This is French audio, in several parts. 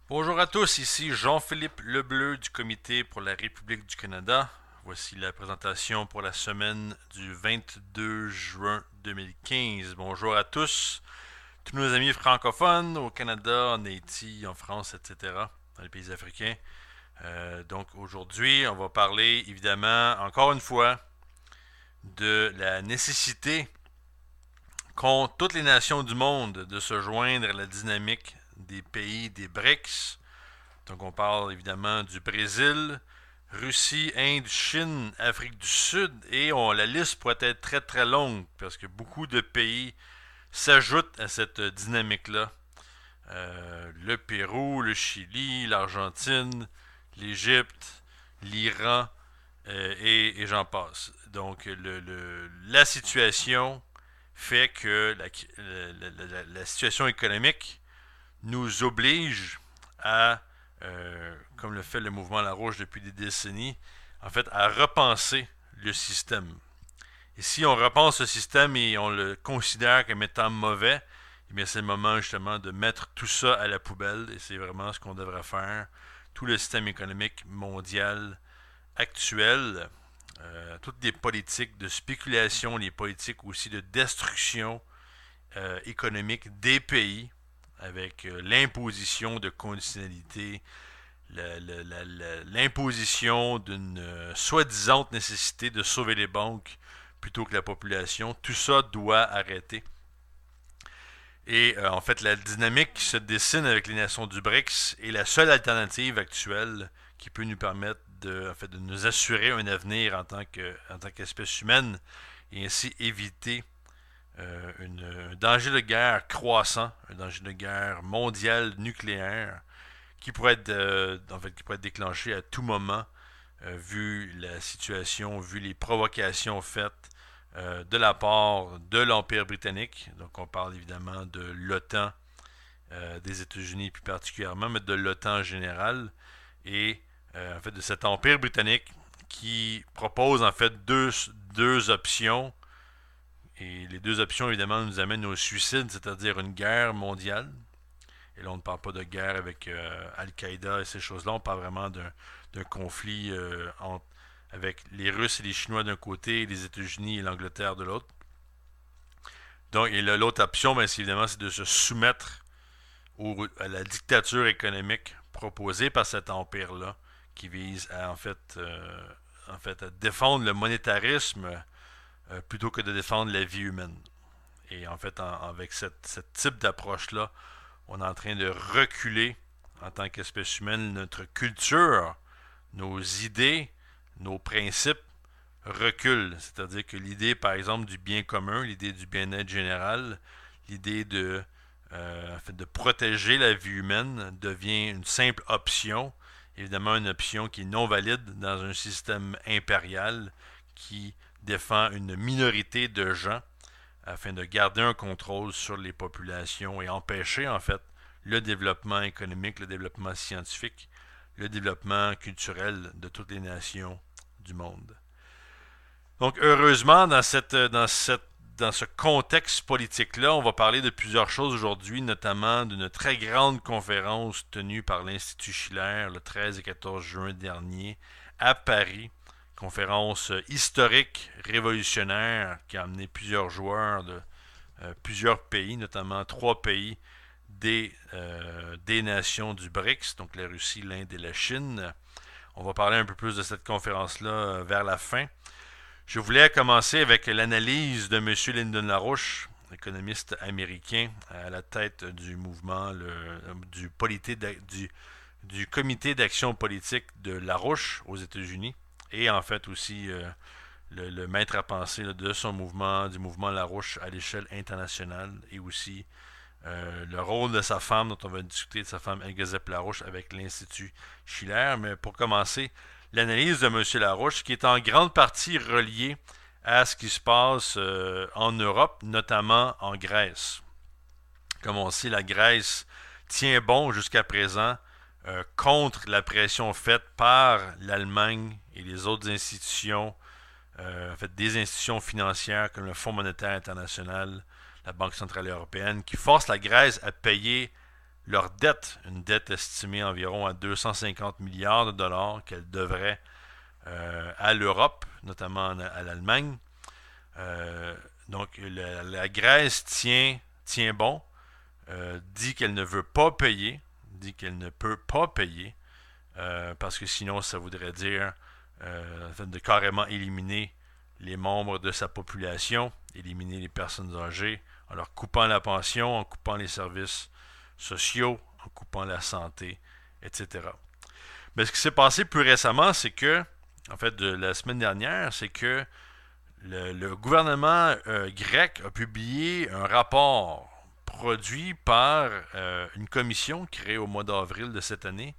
Bonjour à tous, ici Jean-Philippe Lebleu du Comité pour la République du Canada. Voici la présentation pour la semaine du 22 juin 2015. Bonjour à tous nos amis francophones au Canada, en Haïti, en France, etc., dans les pays africains. Donc aujourd'hui, on va parler évidemment, encore une fois, de la nécessité qu'ont toutes les nations du monde de se joindre à la dynamique des pays des BRICS. Donc on parle évidemment du Brésil, Russie, Inde, Chine, Afrique du Sud, et la liste pourrait être très très longue parce que beaucoup de pays s'ajoutent à cette dynamique-là. Le Pérou, le Chili, l'Argentine, l'Égypte, l'Iran, et j'en passe. Donc la situation fait que la situation économique nous oblige à, comme le fait le mouvement La Rouge depuis des décennies, en fait, à repenser le système. Et si on repense le système et on le considère comme étant mauvais, eh bien c'est le moment justement de mettre tout ça à la poubelle et c'est vraiment ce qu'on devrait faire. Tout le système économique mondial actuel, toutes les politiques de spéculation, les politiques aussi de destruction économique des pays, avec l'imposition de conditionnalité, l'imposition d'une soi-disant nécessité de sauver les banques plutôt que la population. Tout ça doit arrêter. Et en fait, la dynamique qui se dessine avec les nations du BRICS est la seule alternative actuelle qui peut nous permettre de nous assurer un avenir en tant qu'espèce humaine et ainsi éviter un danger de guerre croissant, un danger de guerre mondial nucléaire qui pourrait être déclenché à tout moment, vu la situation, vu les provocations faites de la part de l'Empire britannique. Donc on parle évidemment de l'OTAN, des États-Unis plus particulièrement, mais de l'OTAN en général, et en fait de cet Empire britannique qui propose en fait deux options. Et les deux options, évidemment, nous amènent au suicide, c'est-à-dire une guerre mondiale. Et là, on ne parle pas de guerre avec Al-Qaïda et ces choses-là. On parle vraiment d'un conflit avec les Russes et les Chinois d'un côté et les États-Unis et l'Angleterre de l'autre. Donc, et l'autre option, bien, évidemment, c'est de se soumettre à la dictature économique proposée par cet empire-là, qui vise à, à défendre le monétarisme plutôt que de défendre la vie humaine. Et en fait, avec ce type d'approche-là, on est en train de reculer en tant qu'espèce humaine notre culture, nos idées, nos principes reculent. C'est-à-dire que l'idée, par exemple, du bien commun, l'idée du bien-être général, l'idée de protéger la vie humaine devient une simple option. Évidemment, une option qui est non valide dans un système impérial qui défend une minorité de gens afin de garder un contrôle sur les populations et empêcher en fait le développement économique, le développement scientifique, le développement culturel de toutes les nations du monde. Donc heureusement, dans ce contexte politique-là, on va parler de plusieurs choses aujourd'hui, notamment d'une très grande conférence tenue par l'Institut Schiller le 13 et 14 juin dernier à Paris, conférence historique, révolutionnaire, qui a amené plusieurs joueurs de plusieurs pays, notamment trois pays des nations du BRICS, donc la Russie, l'Inde et la Chine. On va parler un peu plus de cette conférence-là vers la fin. Je voulais commencer avec l'analyse de M. Lyndon LaRouche, économiste américain à la tête du mouvement du comité d'action politique de LaRouche aux États-Unis et en fait aussi le maître à penser là, de son mouvement, du mouvement LaRouche à l'échelle internationale et aussi le rôle de sa femme, dont on va discuter de sa femme Elgazep LaRouche avec l'Institut Schiller. Mais pour commencer, l'analyse de M. LaRouche, qui est en grande partie reliée à ce qui se passe en Europe, notamment en Grèce. Comme on sait, la Grèce tient bon jusqu'à présent contre la pression faite par l'Allemagne et les autres institutions, en fait des institutions financières comme le Fonds monétaire international, la Banque centrale européenne, qui forcent la Grèce à payer leur dette, une dette estimée environ à 250 milliards de dollars qu'elle devrait à l'Europe, notamment à l'Allemagne. Donc la Grèce tient bon, dit qu'elle ne veut pas payer, dit qu'elle ne peut pas payer, parce que sinon ça voudrait dire de carrément éliminer les membres de sa population, éliminer les personnes âgées, en leur coupant la pension, en coupant les services sociaux, en coupant la santé, etc. Mais ce qui s'est passé plus récemment, c'est que, en fait, de la semaine dernière, c'est que le gouvernement grec a publié un rapport produit par une commission créée au mois d'avril de cette année,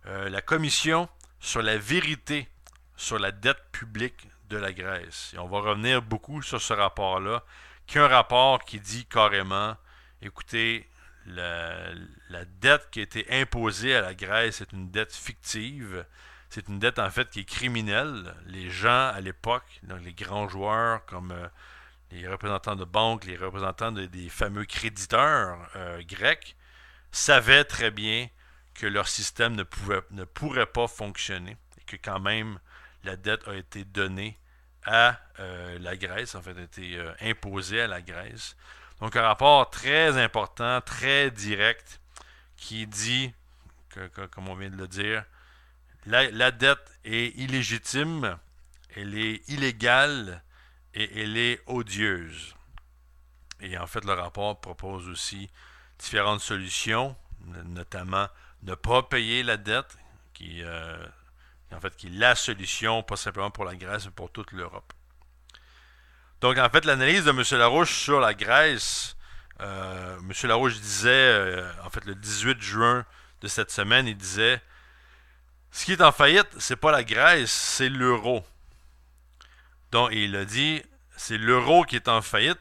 la commission sur la vérité sur la dette publique de la Grèce. Et on va revenir beaucoup sur ce rapport-là, qui est un rapport qui dit carrément, écoutez, la dette qui a été imposée à la Grèce est une dette fictive. C'est une dette en fait qui est criminelle. Les gens à l'époque, donc les grands joueurs comme les représentants de banques, les représentants des fameux créditeurs grecs, savaient très bien que leur système ne pourrait pas fonctionner et que quand même la dette a été donnée à la Grèce, en fait a été imposée à la Grèce. Donc un rapport très important, très direct, qui dit, comme on vient de le dire, la dette est illégitime, elle est illégale et elle est odieuse. Et en fait, le rapport propose aussi différentes solutions, notamment ne pas payer la dette, qui est la solution, pas simplement pour la Grèce, mais pour toute l'Europe. Donc, en fait, l'analyse de M. Larouche sur la Grèce, M. Larouche disait, en fait, le 18 juin de cette semaine, il disait ce qui est en faillite, c'est pas la Grèce, c'est l'euro. Donc, il a dit c'est l'euro qui est en faillite,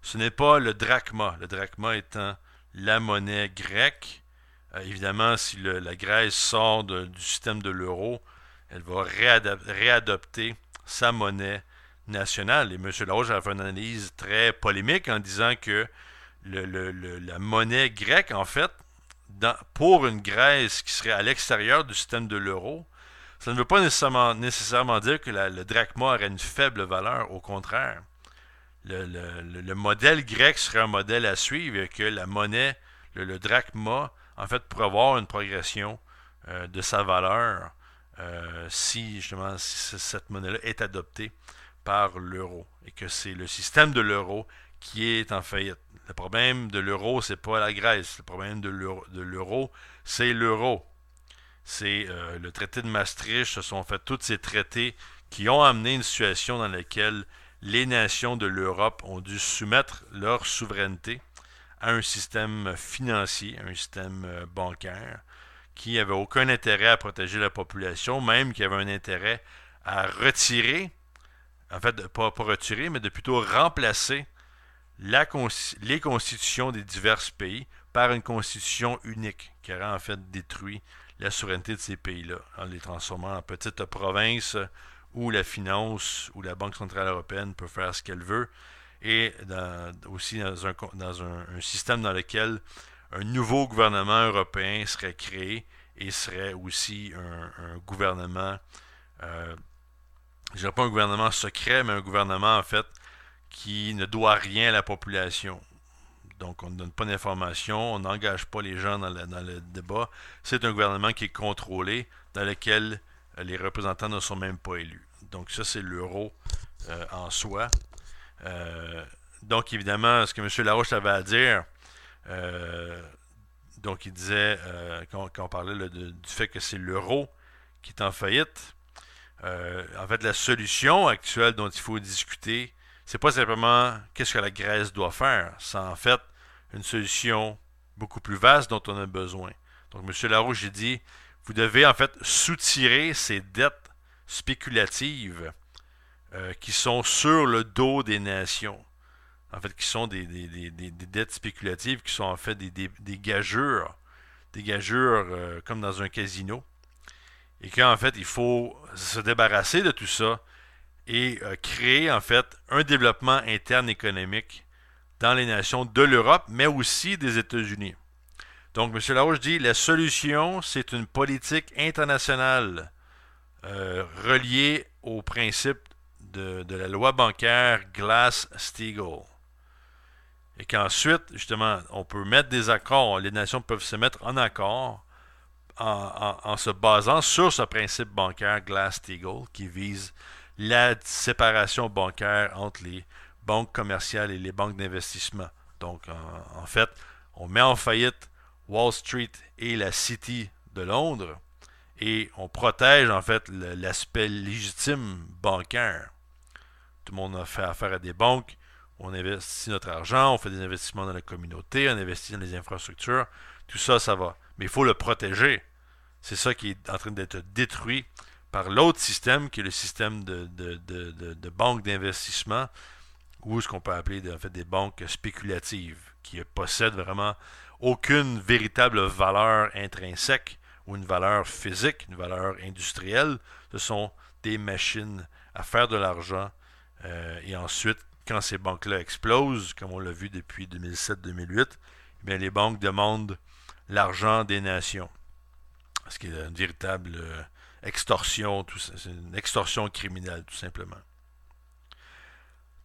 ce n'est pas le drachma. Le drachma étant la monnaie grecque. Évidemment, si la Grèce sort du système de l'euro, elle va réadopter sa monnaie nationale. Et M. Larouche a fait une analyse très polémique en disant que la monnaie grecque, en fait, pour une Grèce qui serait à l'extérieur du système de l'euro, ça ne veut pas nécessairement dire que le drachma aurait une faible valeur. Au contraire, le modèle grec serait un modèle à suivre et que la monnaie, le drachma, en fait, pourrait avoir une progression de sa valeur si cette monnaie-là est adoptée par l'euro et que c'est le système de l'euro qui est en faillite. Le problème de l'euro, c'est pas la Grèce. Le problème de l'euro, c'est l'euro. C'est le traité de Maastricht, ce sont en fait tous ces traités qui ont amené une situation dans laquelle les nations de l'Europe ont dû soumettre leur souveraineté à un système financier, un système bancaire, qui n'avait aucun intérêt à protéger la population, même qui avait un intérêt à retirer, en fait, pas retirer, mais de plutôt remplacer les constitutions des divers pays par une constitution unique, qui aurait en fait détruit la souveraineté de ces pays-là, en les transformant en petites provinces où la finance ou la Banque centrale européenne peut faire ce qu'elle veut, et aussi dans un système dans lequel un nouveau gouvernement européen serait créé et serait aussi un gouvernement, je dirais pas un gouvernement secret, mais un gouvernement en fait qui ne doit rien à la population. Donc on ne donne pas d'informations, on n'engage pas les gens dans le débat. C'est un gouvernement qui est contrôlé, dans lequel les représentants ne sont même pas élus. Donc ça, c'est l'euro en soi. Donc évidemment, ce que M. Larouche avait à dire, donc il disait, quand on parlait du fait que c'est l'euro qui est en faillite, en fait la solution actuelle dont il faut discuter, c'est pas simplement qu'est-ce que la Grèce doit faire, c'est en fait une solution beaucoup plus vaste dont on a besoin. Donc M. Larouche dit, vous devez en fait soutirer ces dettes spéculatives qui sont sur le dos des nations. En fait, qui sont des dettes spéculatives, qui sont en fait des gageures, comme dans un casino. Et qu'en fait, il faut se débarrasser de tout ça et créer en fait un développement interne économique dans les nations de l'Europe, mais aussi des États-Unis. Donc, M. Larouche dit, la solution, c'est une politique internationale reliée au principe de la loi bancaire Glass-Steagall. Et qu'ensuite, justement, on peut mettre des accords, les nations peuvent se mettre en accord en se basant sur ce principe bancaire Glass-Steagall qui vise la séparation bancaire entre les banques commerciales et les banques d'investissement. Donc, en fait, on met en faillite Wall Street et la City de Londres et on protège en fait l'aspect légitime bancaire. Tout le monde a fait affaire à des banques, on investit notre argent, on fait des investissements dans la communauté, on investit dans les infrastructures, tout ça, ça va. Mais il faut le protéger. C'est ça qui est en train d'être détruit par l'autre système, qui est le système de banques d'investissement, ou ce qu'on peut appeler en fait des banques spéculatives, qui possèdent vraiment aucune véritable valeur intrinsèque ou une valeur physique, une valeur industrielle. Ce sont des machines à faire de l'argent. Et ensuite, quand ces banques-là explosent, comme on l'a vu depuis 2007-2008, eh bien, les banques demandent l'argent des nations. Ce qui est une véritable extorsion, c'est une extorsion criminelle, tout simplement.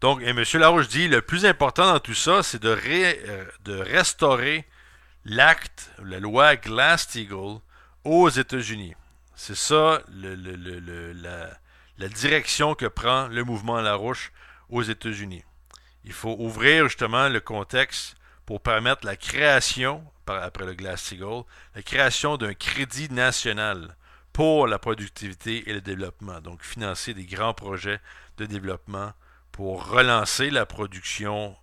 Donc, et M. Larouche dit, le plus important dans tout ça, c'est de restaurer l'acte, la loi Glass-Steagall aux États-Unis. C'est ça la direction que prend le mouvement Larouche aux États-Unis. Il faut ouvrir justement le contexte pour permettre la création, après le Glass-Steagall, la création d'un crédit national pour la productivité et le développement. Donc, financer des grands projets de développement pour relancer la production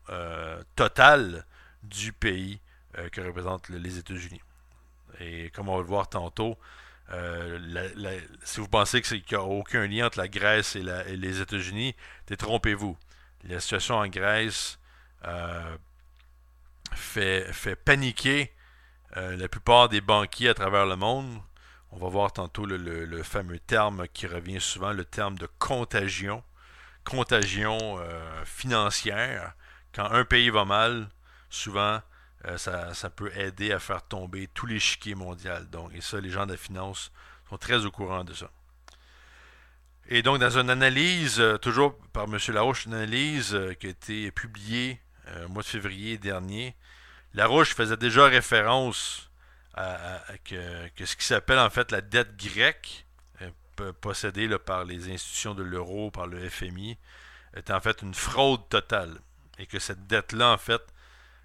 totale du pays que représentent les États-Unis. Et comme on va le voir tantôt, si vous pensez qu'il n'y a aucun lien entre la Grèce et les États-Unis, détrompez-vous. La situation en Grèce fait paniquer la plupart des banquiers à travers le monde. On va voir tantôt le fameux terme qui revient souvent, le terme de contagion. Contagion financière. Quand un pays va mal, souvent, ça peut aider à faire tomber tout l'échiquier mondial. Donc, et ça, les gens de la finance sont très au courant de ça. Et donc, dans une analyse, toujours par M. Larouche, une analyse qui a été publiée au mois de février dernier, Larouche faisait déjà référence que ce qui s'appelle en fait la dette grecque, possédée là, par les institutions de l'euro, par le FMI, était en fait une fraude totale. Et que cette dette-là, en fait,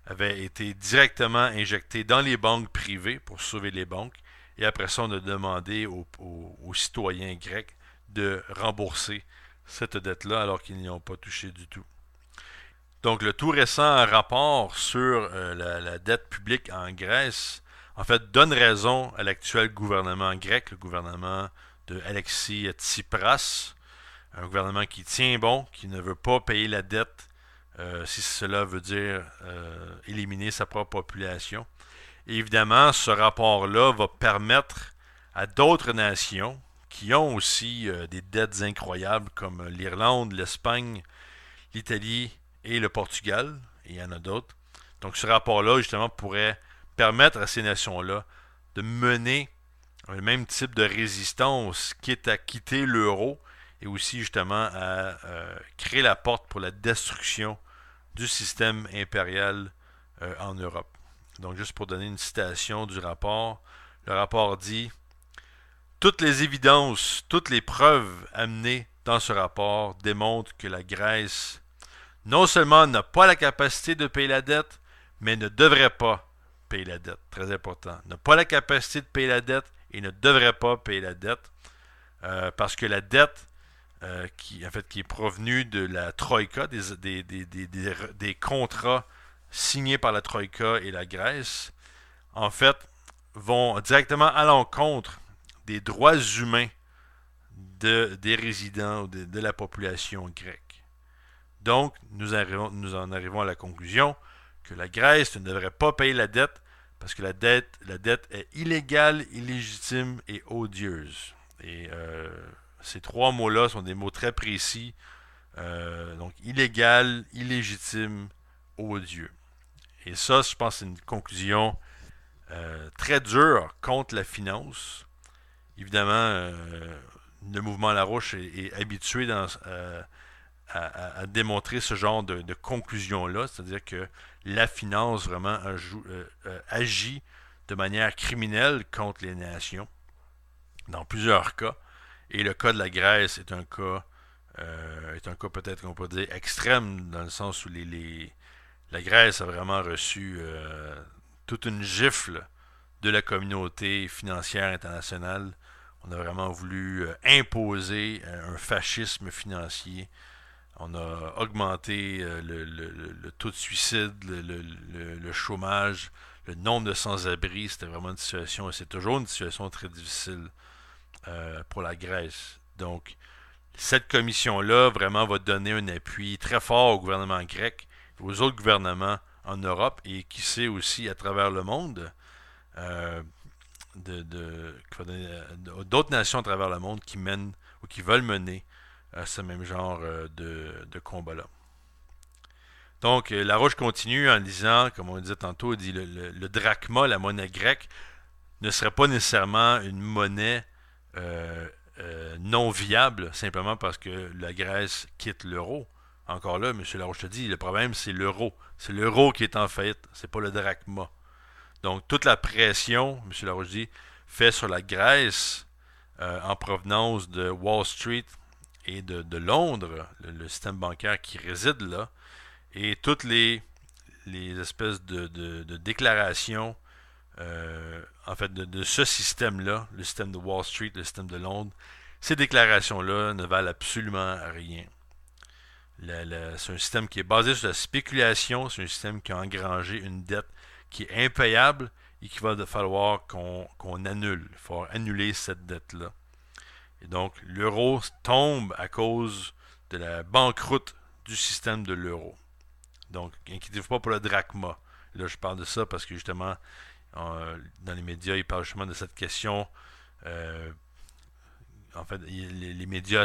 avait été directement injectée dans les banques privées pour sauver les banques. Et après ça, on a demandé aux citoyens grecs de rembourser cette dette-là alors qu'ils n'y ont pas touché du tout. Donc, le tout récent rapport sur la dette publique en Grèce, en fait, donne raison à l'actuel gouvernement grec, le gouvernement de Alexis Tsipras, un gouvernement qui tient bon, qui ne veut pas payer la dette, si cela veut dire éliminer sa propre population. Et évidemment, ce rapport-là va permettre à d'autres nations qui ont aussi des dettes incroyables comme l'Irlande, l'Espagne, l'Italie et le Portugal, et il y en a d'autres. Donc ce rapport-là, justement, pourrait permettre à ces nations-là de mener le même type de résistance, quitte à quitter l'euro, et aussi justement à créer la porte pour la destruction du système impérial en Europe. Donc juste pour donner une citation du rapport, le rapport dit « Toutes les évidences, toutes les preuves amenées dans ce rapport démontrent que la Grèce non seulement n'a pas la capacité de payer la dette, mais ne devrait pas payer la dette. » Très important. N'a pas la capacité de payer la dette et ne devrait pas payer la dette parce que la dette qui est provenue de la Troïka, des contrats signés par la Troïka et la Grèce, en fait, vont directement à l'encontre des droits humains des résidents ou de la population grecque. Donc, nous en arrivons à la conclusion que la Grèce ne devrait pas payer la dette parce que la dette est illégale, illégitime et odieuse. Et ces trois mots-là sont des mots très précis. Donc, illégal, illégitime, odieux. Et ça, je pense, c'est une conclusion très dur contre la finance. Évidemment, le mouvement Larouche est habitué à démontrer ce genre de conclusion-là, c'est-à-dire que la finance vraiment agit de manière criminelle contre les nations, dans plusieurs cas. Et le cas de la Grèce est un cas peut-être qu'on peut dire extrême, dans le sens où la Grèce a vraiment reçu toute une gifle de la communauté financière internationale. On a vraiment voulu imposer un fascisme financier. On a augmenté le taux de suicide, le chômage, le nombre de sans-abri. C'était vraiment une situation, et c'est toujours une situation très difficile pour la Grèce. Donc, cette commission-là vraiment va donner un appui très fort au gouvernement grec, aux autres gouvernements en Europe et qui sait aussi à travers le monde, euh, d'autres nations à travers le monde qui mènent ou qui veulent mener ce même genre de combat-là. Donc, Larouche continue en disant, comme on disait tantôt, il dit le drachma, la monnaie grecque, ne serait pas nécessairement une monnaie non viable, simplement parce que la Grèce quitte l'euro. Encore là, M. Larouche te dit, le problème, c'est l'euro. C'est l'euro qui est en faillite, c'est pas le drachma. Donc, toute la pression, M. Larouche dit, fait sur la Grèce en provenance de Wall Street et de Londres, le système bancaire qui réside là, et toutes les espèces de déclarations, en fait, de ce système-là, le système de Wall Street, le système de Londres, ces déclarations-là ne valent absolument rien. C'est un système qui est basé sur la spéculation, c'est un système qui a engrangé une dette qui est impayable et qu'il va falloir qu'on annule. Il va falloir annuler cette dette-là. Et donc, l'euro tombe à cause de la banqueroute du système de l'euro. Donc, inquiétez-vous pas pour le drachma. Là, je parle de ça parce que justement, dans les médias, ils parlent justement de cette question. En fait, les médias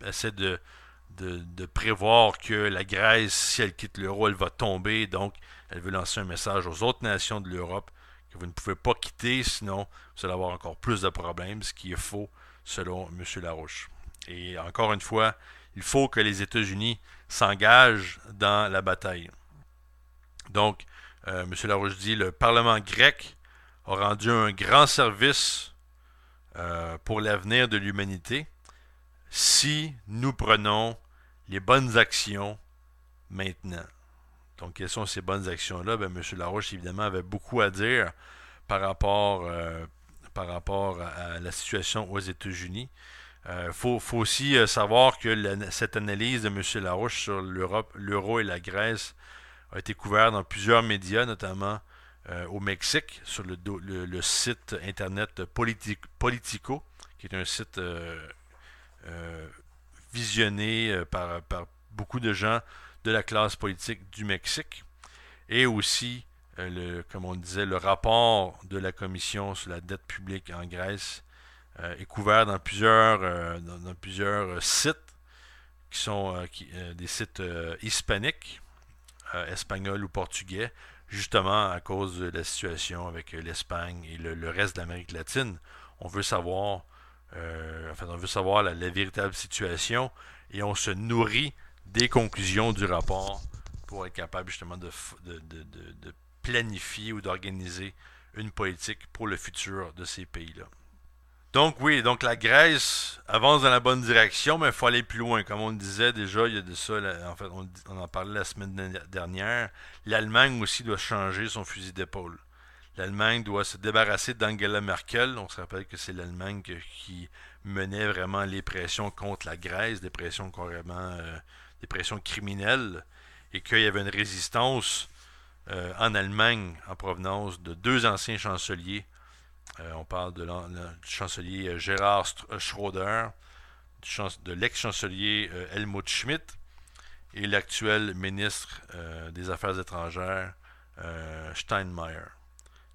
essaient de prévoir que la Grèce, si elle quitte l'euro, elle va tomber. Donc, elle veut lancer un message aux autres nations de l'Europe que vous ne pouvez pas quitter, sinon vous allez avoir encore plus de problèmes, ce qui est faux selon M. Larouche. Et encore une fois, il faut que les États-Unis s'engagent dans la bataille. Donc, M. Larouche dit, le Parlement grec a rendu un grand service pour l'avenir de l'humanité si nous prenons les bonnes actions maintenant. Donc, quelles sont ces bonnes actions-là? Ben, M. Larouche, évidemment, avait beaucoup à dire par rapport à la situation aux États-Unis. Faut aussi savoir que cette analyse de M. Larouche sur l'euro et la Grèce a été couverte dans plusieurs médias, notamment au Mexique, sur le site internet Politico, qui est un site visionné par beaucoup de gens de la classe politique du Mexique, et aussi, comme on disait, le rapport de la Commission sur la dette publique en Grèce est couvert dans plusieurs sites qui sont des sites hispaniques, espagnols ou portugais, justement à cause de la situation avec l'Espagne et le reste de l'Amérique latine. On veut savoir, on veut savoir la véritable situation et on se nourrit des conclusions du rapport pour être capable justement de planifier ou d'organiser une politique pour le futur de ces pays-là. Donc oui, donc la Grèce avance dans la bonne direction, mais il faut aller plus loin. Comme on le disait déjà, il y a de ça, en fait, on en parlait la semaine dernière. L'Allemagne aussi doit changer son fusil d'épaule. L'Allemagne doit se débarrasser d'Angela Merkel. On se rappelle que c'est l'Allemagne qui menait vraiment les pressions contre la Grèce, des pressions carrément, des pressions criminelles, et qu'il y avait une résistance en Allemagne en provenance de deux anciens chanceliers. On parle du chancelier Gerhard Schröder, de l'ex-chancelier Helmut Schmidt et l'actuel ministre des Affaires étrangères Steinmeier.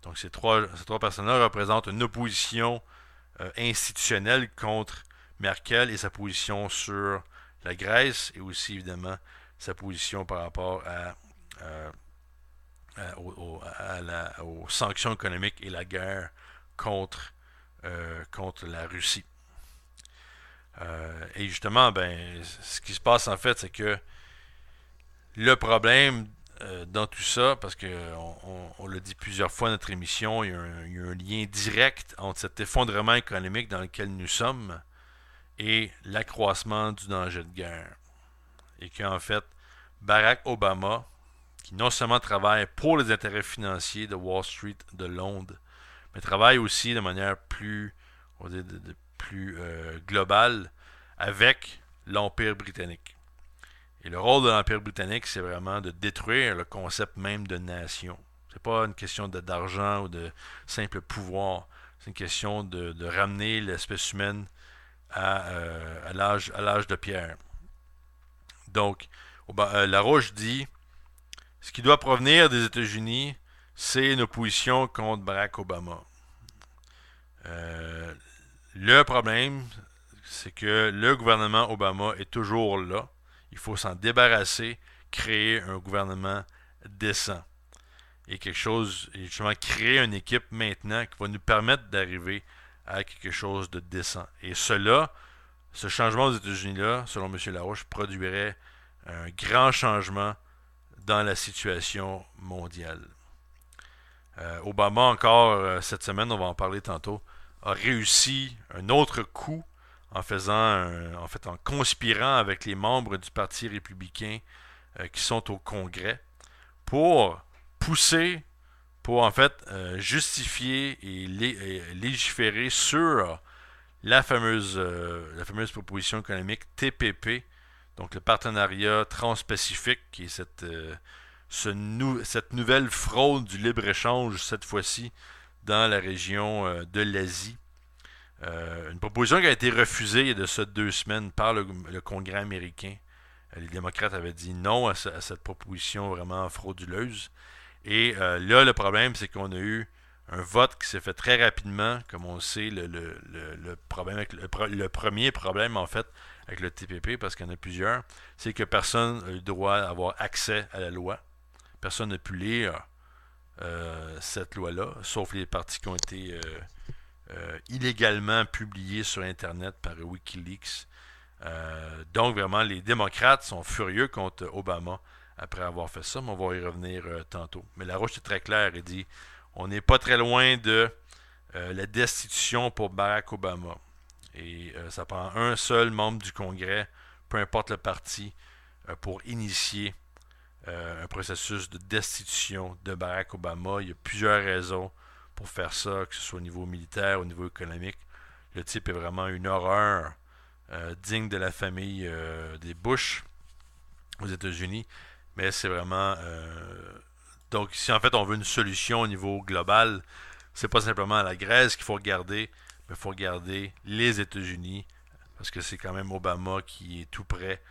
Donc ces trois personnes-là représentent une opposition institutionnelle contre Merkel et sa position sur la Grèce et aussi évidemment sa position par rapport aux sanctions économiques et la guerre contre, contre la Russie. Et justement, ben, ce qui se passe en fait, c'est que le problème dans tout ça, parce qu'on l'a dit plusieurs fois dans notre émission, il y a un lien direct entre cet effondrement économique dans lequel nous sommes et l'accroissement du danger de guerre. Et qu'en fait, Barack Obama, qui non seulement travaille pour les intérêts financiers de Wall Street, de Londres, mais travaille aussi de manière plus, on va dire, plus globale avec l'Empire britannique. Et le rôle de l'Empire britannique, c'est vraiment de détruire le concept même de nation. C'est pas une question d'argent ou de simple pouvoir. C'est une question de ramener l'espèce humaine à l'âge de pierre. Donc, Larouche dit, ce qui doit provenir des États-Unis, c'est une opposition contre Barack Obama. Le problème, c'est que le gouvernement Obama est toujours là. Il faut s'en débarrasser, créer un gouvernement décent. Et quelque chose, et justement créer une équipe maintenant qui va nous permettre d'arriver à quelque chose de décent. Et ce changement aux États-Unis-là, selon M. Larouche, produirait un grand changement dans la situation mondiale. Obama, encore cette semaine, on va en parler tantôt, a réussi un autre coup en conspirant avec les membres du Parti républicain qui sont au Congrès pour pousser, pour en fait justifier et légiférer sur la fameuse proposition économique TPP, donc le partenariat transpacifique, qui est cette nouvelle fraude du libre-échange, cette fois-ci, dans la région de l'Asie. Une proposition qui a été refusée il y a de ça 2 semaines par le Congrès américain. Les démocrates avaient dit non à cette proposition vraiment frauduleuse. Et là, le problème, c'est qu'on a eu un vote qui s'est fait très rapidement, comme on le sait, le premier problème, en fait, avec le TPP, parce qu'il y en a plusieurs, c'est que personne n'a eu le droit d'avoir accès à la loi. Personne n'a pu lire cette loi-là, sauf les parties qui ont été illégalement publiées sur Internet par Wikileaks. Donc, vraiment, les démocrates sont furieux contre Obama après avoir fait ça, mais on va y revenir tantôt. Mais Larouche est très clair, il dit on n'est pas très loin de la destitution pour Barack Obama. Et ça prend un seul membre du Congrès, peu importe le parti, pour initier un processus de destitution de Barack Obama. Il y a plusieurs raisons pour faire ça, que ce soit au niveau militaire, au niveau économique. Le type est vraiment une horreur digne de la famille des Bush aux États-Unis. Mais c'est vraiment... donc si en fait on veut une solution au niveau global, c'est pas simplement la Grèce qu'il faut regarder, mais il faut regarder les États-Unis, parce que c'est quand même Obama qui est tout près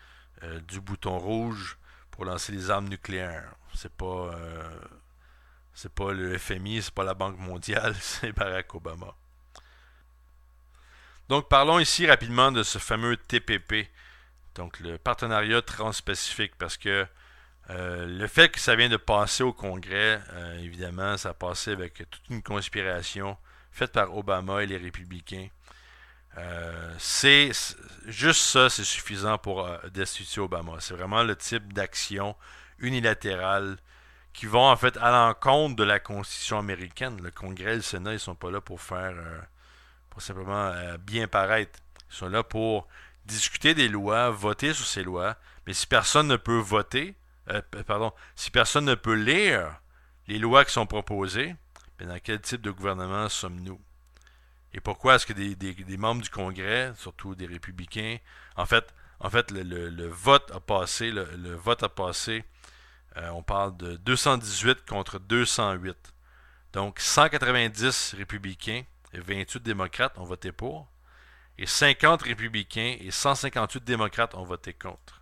du bouton rouge pour lancer les armes nucléaires. C'est pas le FMI, c'est pas la Banque mondiale, c'est Barack Obama. Donc parlons ici rapidement de ce fameux TPP, donc le partenariat transpacifique, parce que le fait que ça vient de passer au Congrès, évidemment, ça a passé avec toute une conspiration faite par Obama et les républicains. Juste ça, c'est suffisant pour destituer Obama. C'est vraiment le type d'action unilatérale qui vont en fait à l'encontre de la Constitution américaine. Le Congrès et le Sénat, ils sont pas là pour faire pour simplement bien paraître. Ils sont là pour discuter des lois, voter sur ces lois, mais si personne ne peut voter, si personne ne peut lire les lois qui sont proposées, bien dans quel type de gouvernement sommes-nous? Et pourquoi est-ce que des membres du Congrès, surtout des républicains, en fait le vote a passé, le vote a passé, on parle de 218 contre 208. Donc 190 républicains et 28 démocrates ont voté pour, et 50 républicains et 158 démocrates ont voté contre.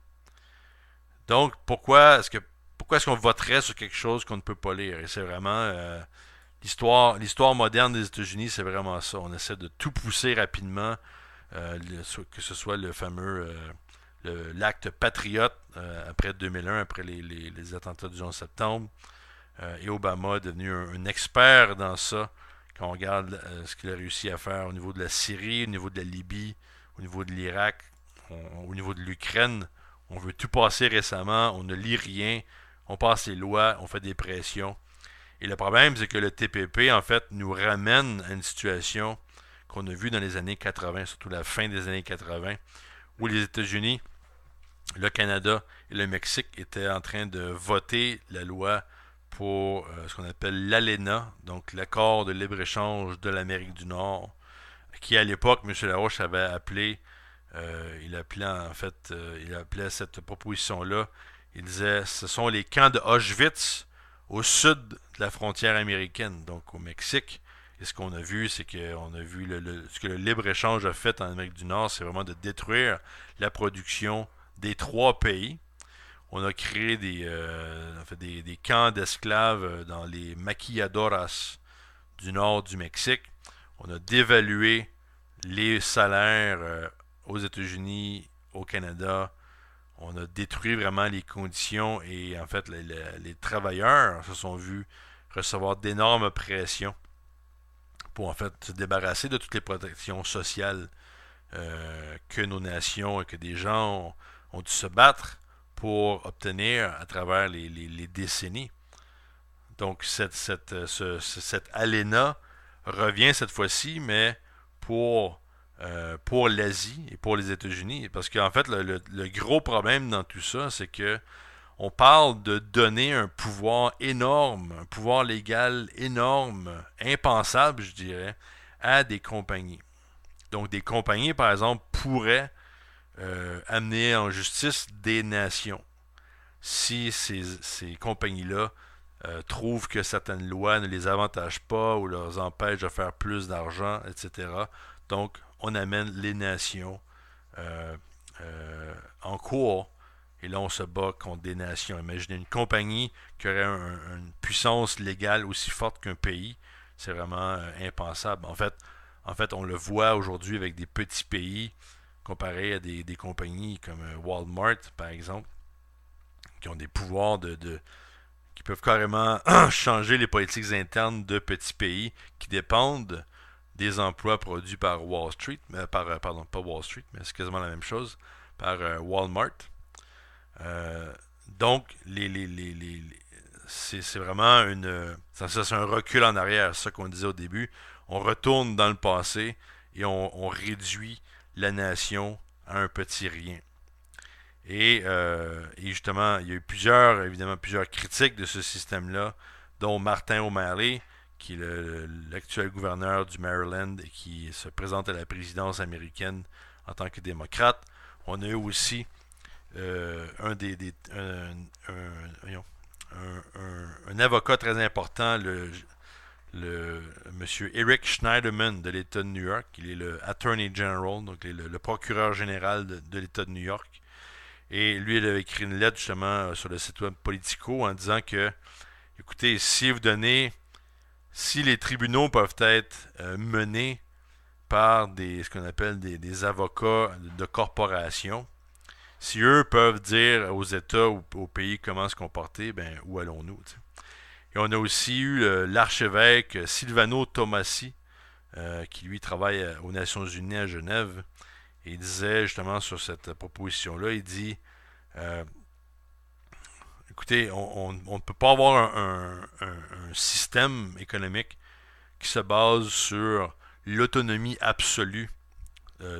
Donc, pourquoi est-ce qu'on voterait sur quelque chose qu'on ne peut pas lire? Et c'est vraiment l'histoire moderne des États-Unis, c'est vraiment ça. On essaie de tout pousser rapidement, que ce soit le fameux l'acte patriote après 2001, après les attentats du 11 septembre, Et Obama est devenu un expert dans ça. Quand on regarde ce qu'il a réussi à faire au niveau de la Syrie, au niveau de la Libye, au niveau de l'Irak, au niveau de l'Ukraine, on veut tout passer récemment, on ne lit rien, on passe les lois, on fait des pressions. Et le problème, c'est que le TPP, en fait, nous ramène à une situation qu'on a vue dans les années 80, surtout la fin des années 80, où les États-Unis, le Canada et le Mexique étaient en train de voter la loi pour ce qu'on appelle l'ALENA, donc l'accord de libre-échange de l'Amérique du Nord, qui à l'époque, M. Larouche avait appelé, il appelait cette proposition-là, il disait, ce sont les camps de Auschwitz au sud de la frontière américaine, donc au Mexique. Et ce qu'on a vu, c'est qu'on a vu ce que le libre-échange a fait en Amérique du Nord, c'est vraiment de détruire la production des trois pays. On a créé des camps d'esclaves dans les maquilladoras du nord du Mexique. On a dévalué les salaires aux États-Unis, au Canada. On a détruit vraiment les conditions et en fait les travailleurs se sont vus recevoir d'énormes pressions pour en fait se débarrasser de toutes les protections sociales que nos nations et que des gens ont dû se battre pour obtenir à travers les décennies. Donc cette ALENA revient cette fois-ci, mais pour l'Asie et pour les États-Unis. Parce qu'en fait, le gros problème dans tout ça, c'est que on parle de donner un pouvoir énorme, un pouvoir légal énorme, impensable, je dirais, à des compagnies. Donc des compagnies, par exemple, pourraient amener en justice des nations si ces compagnies-là trouvent que certaines lois ne les avantagent pas ou leur empêchent de faire plus d'argent, etc. Donc, on amène les nations en cours et là, on se bat contre des nations. Imaginez une compagnie qui aurait une puissance légale aussi forte qu'un pays. C'est vraiment impensable. En fait, on le voit aujourd'hui avec des petits pays comparé à des compagnies comme Walmart, par exemple, qui ont des pouvoirs qui peuvent carrément changer les politiques internes de petits pays qui dépendent des emplois produits par Wall Street, pardon, pas Wall Street, mais c'est quasiment la même chose, par Walmart. Donc, c'est vraiment c'est un recul en arrière, c'est ça qu'on disait au début. On retourne dans le passé et on réduit la nation à un petit rien. Et justement, il y a eu évidemment plusieurs critiques de ce système-là, dont Martin O'Malley, qui est l'actuel gouverneur du Maryland et qui se présente à la présidence américaine en tant que démocrate. On a eu aussi un avocat très important, monsieur Eric Schneiderman de l'État de New York. Il est le Attorney General, donc le procureur général de l'État de New York. Et lui, il a écrit une lettre justement sur le site web Politico en disant que, écoutez, si les tribunaux peuvent être menés par ce qu'on appelle des avocats de corporation, si eux peuvent dire aux États ou aux pays comment se comporter, ben où allons-nous, t'sais? Et on a aussi eu l'archevêque Silvano Tomassi, qui lui travaille aux Nations Unies à Genève. Et il disait justement sur cette proposition-là, il dit écoutez, on ne peut pas avoir un système économique qui se base sur l'autonomie absolue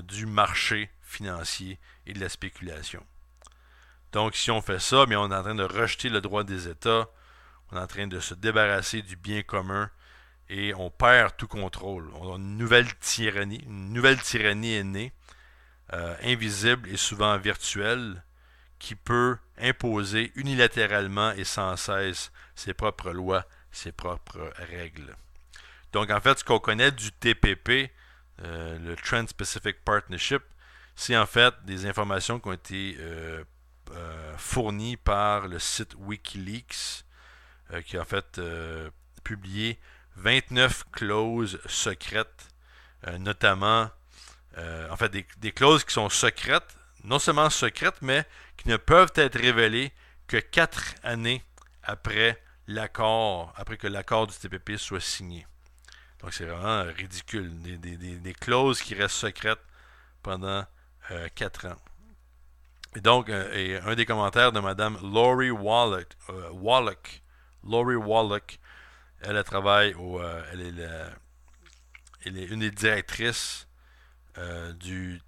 du marché financier et de la spéculation. Donc, si on fait ça, bien, on est en train de rejeter le droit des États, on est en train de se débarrasser du bien commun et on perd tout contrôle. On a une nouvelle tyrannie. Une nouvelle tyrannie est née, invisible et souvent virtuelle, qui peut imposer unilatéralement et sans cesse ses propres lois, ses propres règles. Donc, en fait, ce qu'on connaît du TPP, le Trans-Pacific Partnership, c'est en fait des informations qui ont été fournies par le site Wikileaks, qui a en fait publié 29 clauses secrètes, notamment, en fait, des clauses qui sont secrètes, non seulement secrètes, mais qui ne peuvent être révélées que 4 années après l'accord, après que l'accord du TPP soit signé. Donc c'est vraiment ridicule. Des clauses qui restent secrètes pendant 4 ans. Et donc, un des commentaires de Mme Lori Wallach, elle travaille elle est une des directrices du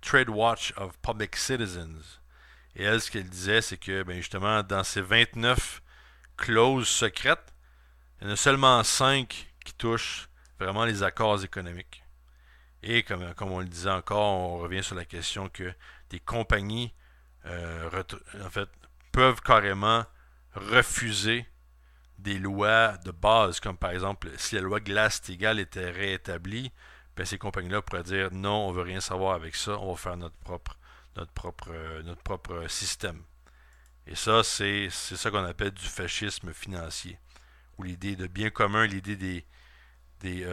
Trade Watch of Public Citizens. Et elle, ce qu'elle disait, c'est que ben, justement, dans ces 29 clauses secrètes, il y en a seulement 5 qui touchent vraiment les accords économiques. Et comme on le disait encore, on revient sur la question que des compagnies en fait, peuvent carrément refuser des lois de base, comme par exemple, si la loi Glass-Steagall était réétablie, ben ces compagnies-là pourraient dire non, on veut rien savoir avec ça, on va faire notre propre système. Et ça, c'est ça qu'on appelle du fascisme financier, où l'idée de bien commun, l'idée des, des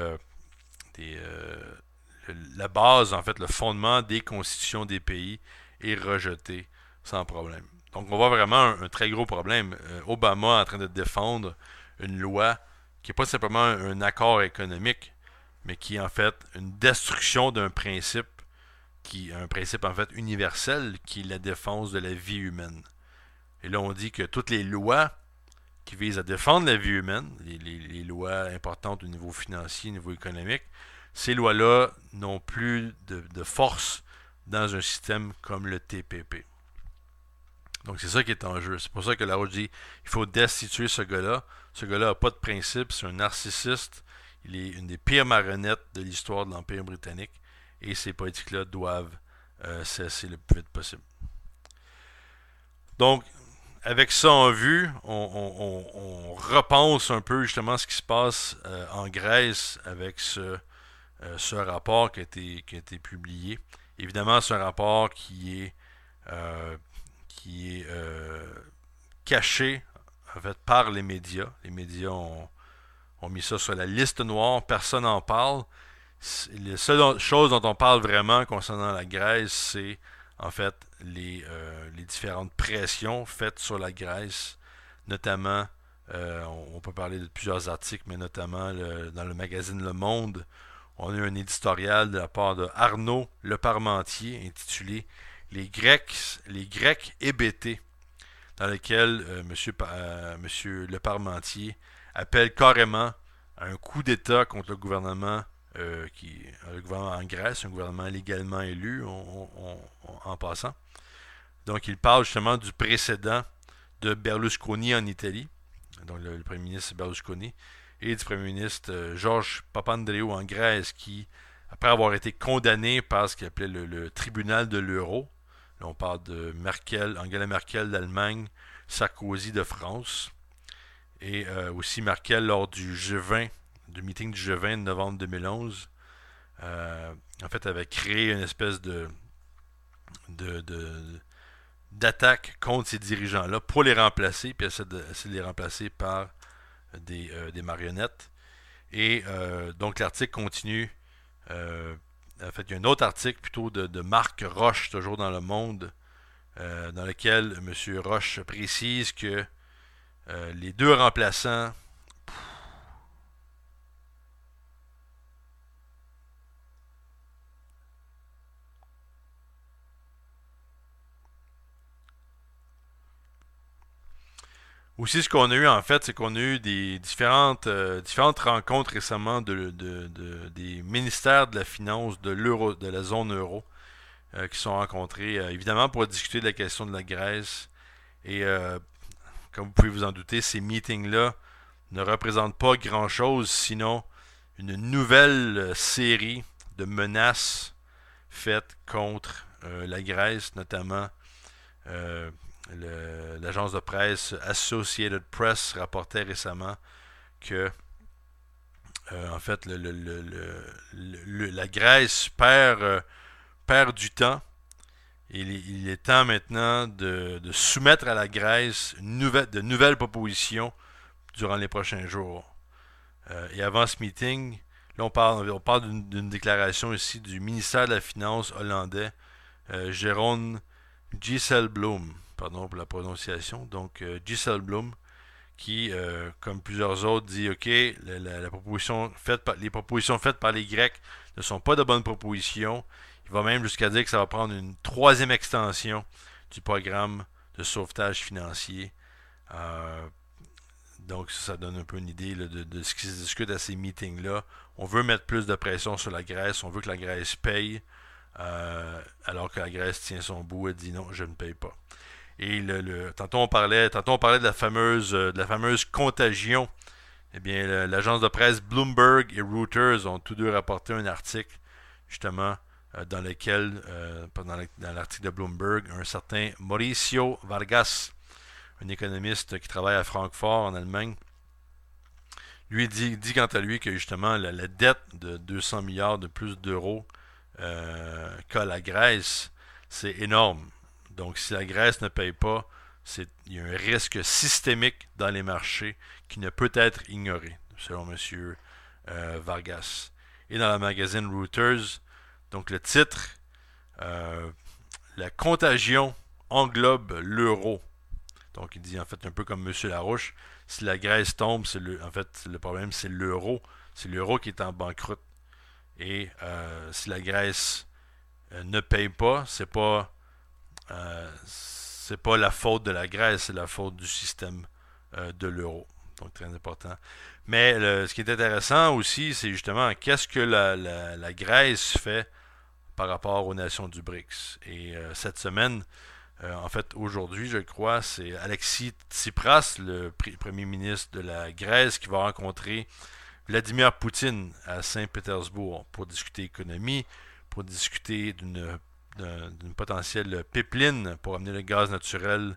la base, en fait, le fondement des constitutions des pays est rejeté sans problème. Donc, on voit vraiment un très gros problème. Obama est en train de défendre une loi qui n'est pas simplement un accord économique, mais qui est en fait une destruction d'un principe, un principe en fait universel, qui est la défense de la vie humaine. Et là, on dit que toutes les lois qui visent à défendre la vie humaine, les lois importantes au niveau financier, au niveau économique, ces lois-là n'ont plus de force dans un système comme le TPP. Donc c'est ça qui est en jeu. C'est pour ça que la Roche dit il faut destituer ce gars-là. Ce gars-là n'a pas de principe, c'est un narcissiste. Il est une des pires marionnettes de l'histoire de l'Empire britannique. Et ces politiques-là doivent cesser le plus vite possible. Donc, avec ça en vue, on repense un peu justement ce qui se passe en Grèce avec ce rapport qui a été publié. Évidemment, c'est un rapport qui est caché en fait par les médias. Les médias ont mis ça sur la liste noire, personne n'en parle. Les seules choses dont on parle vraiment concernant la Grèce, c'est en fait les différentes pressions faites sur la Grèce, notamment, on peut parler de plusieurs articles, mais notamment dans le magazine Le Monde, on a eu un éditorial de la part de Arnaud Leparmentier intitulé les Grecs hébétés, dans lequel monsieur Leparmentier appelle carrément à un coup d'État contre le gouvernement en Grèce, un gouvernement légalement élu en passant. Donc il parle justement du précédent de Berlusconi en Italie, donc le premier ministre Berlusconi, et du premier ministre Georges Papandreou en Grèce, qui, après avoir été condamné par ce qu'il appelait le tribunal de l'euro, là on parle de Angela Merkel d'Allemagne, Sarkozy de France, et aussi Merkel lors du meeting du G20 de novembre 2011, en fait avait créé une espèce d'attaque contre ces dirigeants-là pour les remplacer, puis essayer de les remplacer par des marionnettes. Et donc l'article continue. En fait, il y a un autre article plutôt de Marc Roche, toujours dans Le Monde, dans lequel M. Roche précise que les deux remplaçants aussi, ce qu'on a eu en fait, c'est qu'on a eu des différentes rencontres récemment des ministères de la finance de l'euro, de la zone euro, qui sont rencontrés, évidemment pour discuter de la question de la Grèce. Et comme vous pouvez vous en douter, ces meetings-là ne représentent pas grand-chose, sinon une nouvelle série de menaces faites contre la Grèce, notamment l'agence de presse Associated Press rapportait récemment que en fait la Grèce perd du temps. Il est temps maintenant de soumettre à la Grèce de nouvelles propositions durant les prochains jours. Et avant ce meeting, là on parle d'une déclaration ici du ministère de la Finance hollandais, Jeroen Dijsselbloem, pardon pour la prononciation, donc Dijsselbloem, qui, comme plusieurs autres, dit OK, les propositions faites par les Grecs ne sont pas de bonnes propositions. Il va même jusqu'à dire que ça va prendre une troisième extension du programme de sauvetage financier. Donc ça donne un peu une idée là, de ce qui se discute à ces meetings-là. On veut mettre plus de pression sur la Grèce, on veut que la Grèce paye, alors que la Grèce tient son bout et dit non, je ne paye pas. Et tantôt on parlait de la fameuse contagion. Eh bien, l'agence de presse Bloomberg et Reuters ont tous deux rapporté un article, justement, dans lequel, dans l'article de Bloomberg, un certain Mauricio Vargas, un économiste qui travaille à Francfort, en Allemagne, lui dit quant à lui que justement la dette de 200 milliards de plus d'euros qu'a la Grèce, c'est énorme. Donc si la Grèce ne paye pas, il y a un risque systémique dans les marchés qui ne peut être ignoré, selon M. Vargas. Et dans le magazine Reuters, donc le titre, la contagion englobe l'euro. Donc il dit en fait un peu comme M. Larouche, si la Grèce tombe, en fait le problème c'est l'euro. C'est l'euro qui est en banqueroute. Et si la Grèce ne paye pas, c'est pas la faute de la Grèce, c'est la faute du système de l'euro. Donc très important. Mais ce qui est intéressant aussi, c'est justement qu'est-ce que la Grèce fait par rapport aux nations du BRICS. Et cette semaine, en fait aujourd'hui je crois, c'est Alexis Tsipras, le premier ministre de la Grèce, qui va rencontrer Vladimir Poutine à Saint-Pétersbourg pour discuter économie, pour discuter d'une potentielle pipeline pour amener le gaz naturel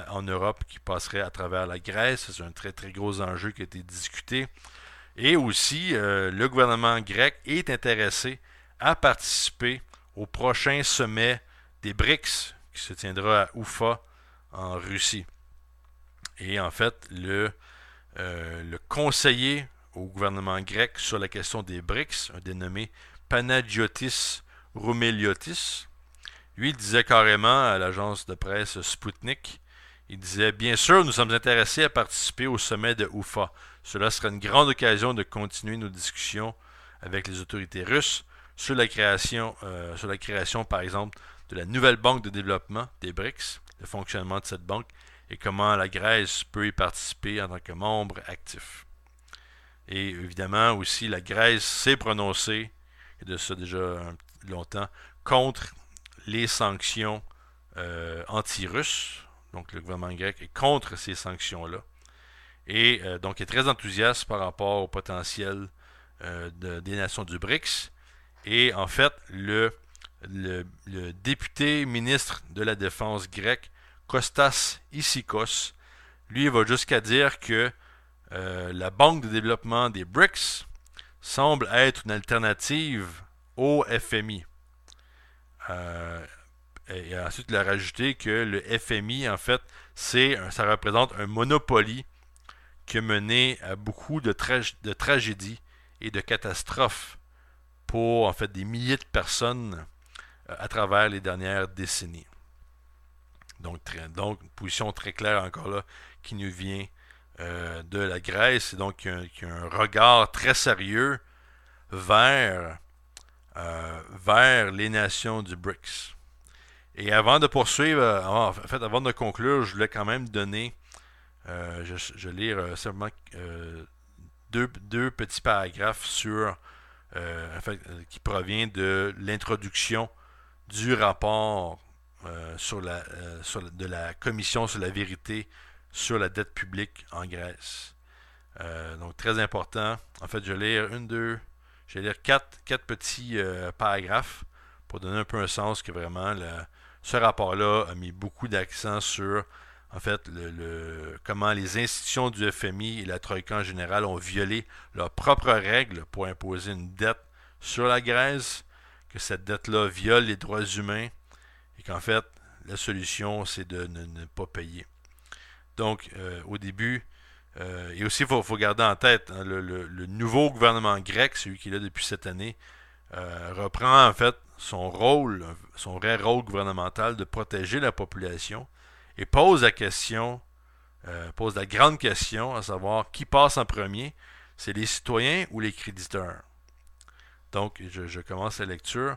en Europe qui passerait à travers la Grèce. C'est un très très gros enjeu qui a été discuté. Et aussi, le gouvernement grec est intéressé à participer au prochain sommet des BRICS qui se tiendra à Oufa en Russie. Et en fait, le conseiller au gouvernement grec sur la question des BRICS, un dénommé Panagiotis Roumeliotis, lui, il disait carrément à l'agence de presse Sputnik, il disait « Bien sûr, nous sommes intéressés à participer au sommet de Oufa. Cela sera une grande occasion de continuer nos discussions avec les autorités russes sur la création, par exemple, de la nouvelle banque de développement des BRICS, le fonctionnement de cette banque et comment la Grèce peut y participer en tant que membre actif. » Et évidemment aussi, la Grèce s'est prononcée, et de ça déjà longtemps, contre les sanctions anti-russes. Donc le gouvernement grec est contre ces sanctions-là. Et donc est très enthousiaste par rapport au potentiel des nations du BRICS. Et en fait, le député ministre de la Défense grec, Kostas Issikos, lui va jusqu'à dire que la banque de développement des BRICS semble être une alternative au FMI. Et ensuite, il a rajouté que le FMI, en fait, ça représente un monopoly qui a mené à beaucoup de tragédies et de catastrophes pour, en fait, des milliers de personnes à travers les dernières décennies. Donc, une position très claire encore là qui nous vient de la Grèce, et donc qui a un regard très sérieux vers les nations du BRICS. Et avant de poursuivre, avant de conclure, je voulais quand même donner, je lire simplement deux petits paragraphes sur, qui provient de l'introduction du rapport de la commission sur la vérité sur la dette publique en Grèce. Donc très important. En fait, je vais lire quatre petits paragraphes pour donner un peu un sens que vraiment ce rapport-là a mis beaucoup d'accent sur en fait comment les institutions du FMI et la Troïka en général ont violé leurs propres règles pour imposer une dette sur la Grèce, que cette dette-là viole les droits humains et qu'en fait la solution c'est de ne pas payer. Donc au début, et aussi il faut garder en tête le nouveau gouvernement grec, celui qui est là depuis cette année, reprend en fait son vrai rôle gouvernemental de protéger la population et pose la question pose la grande question, à savoir qui passe en premier, c'est les citoyens ou les créditeurs. Donc, je commence la lecture.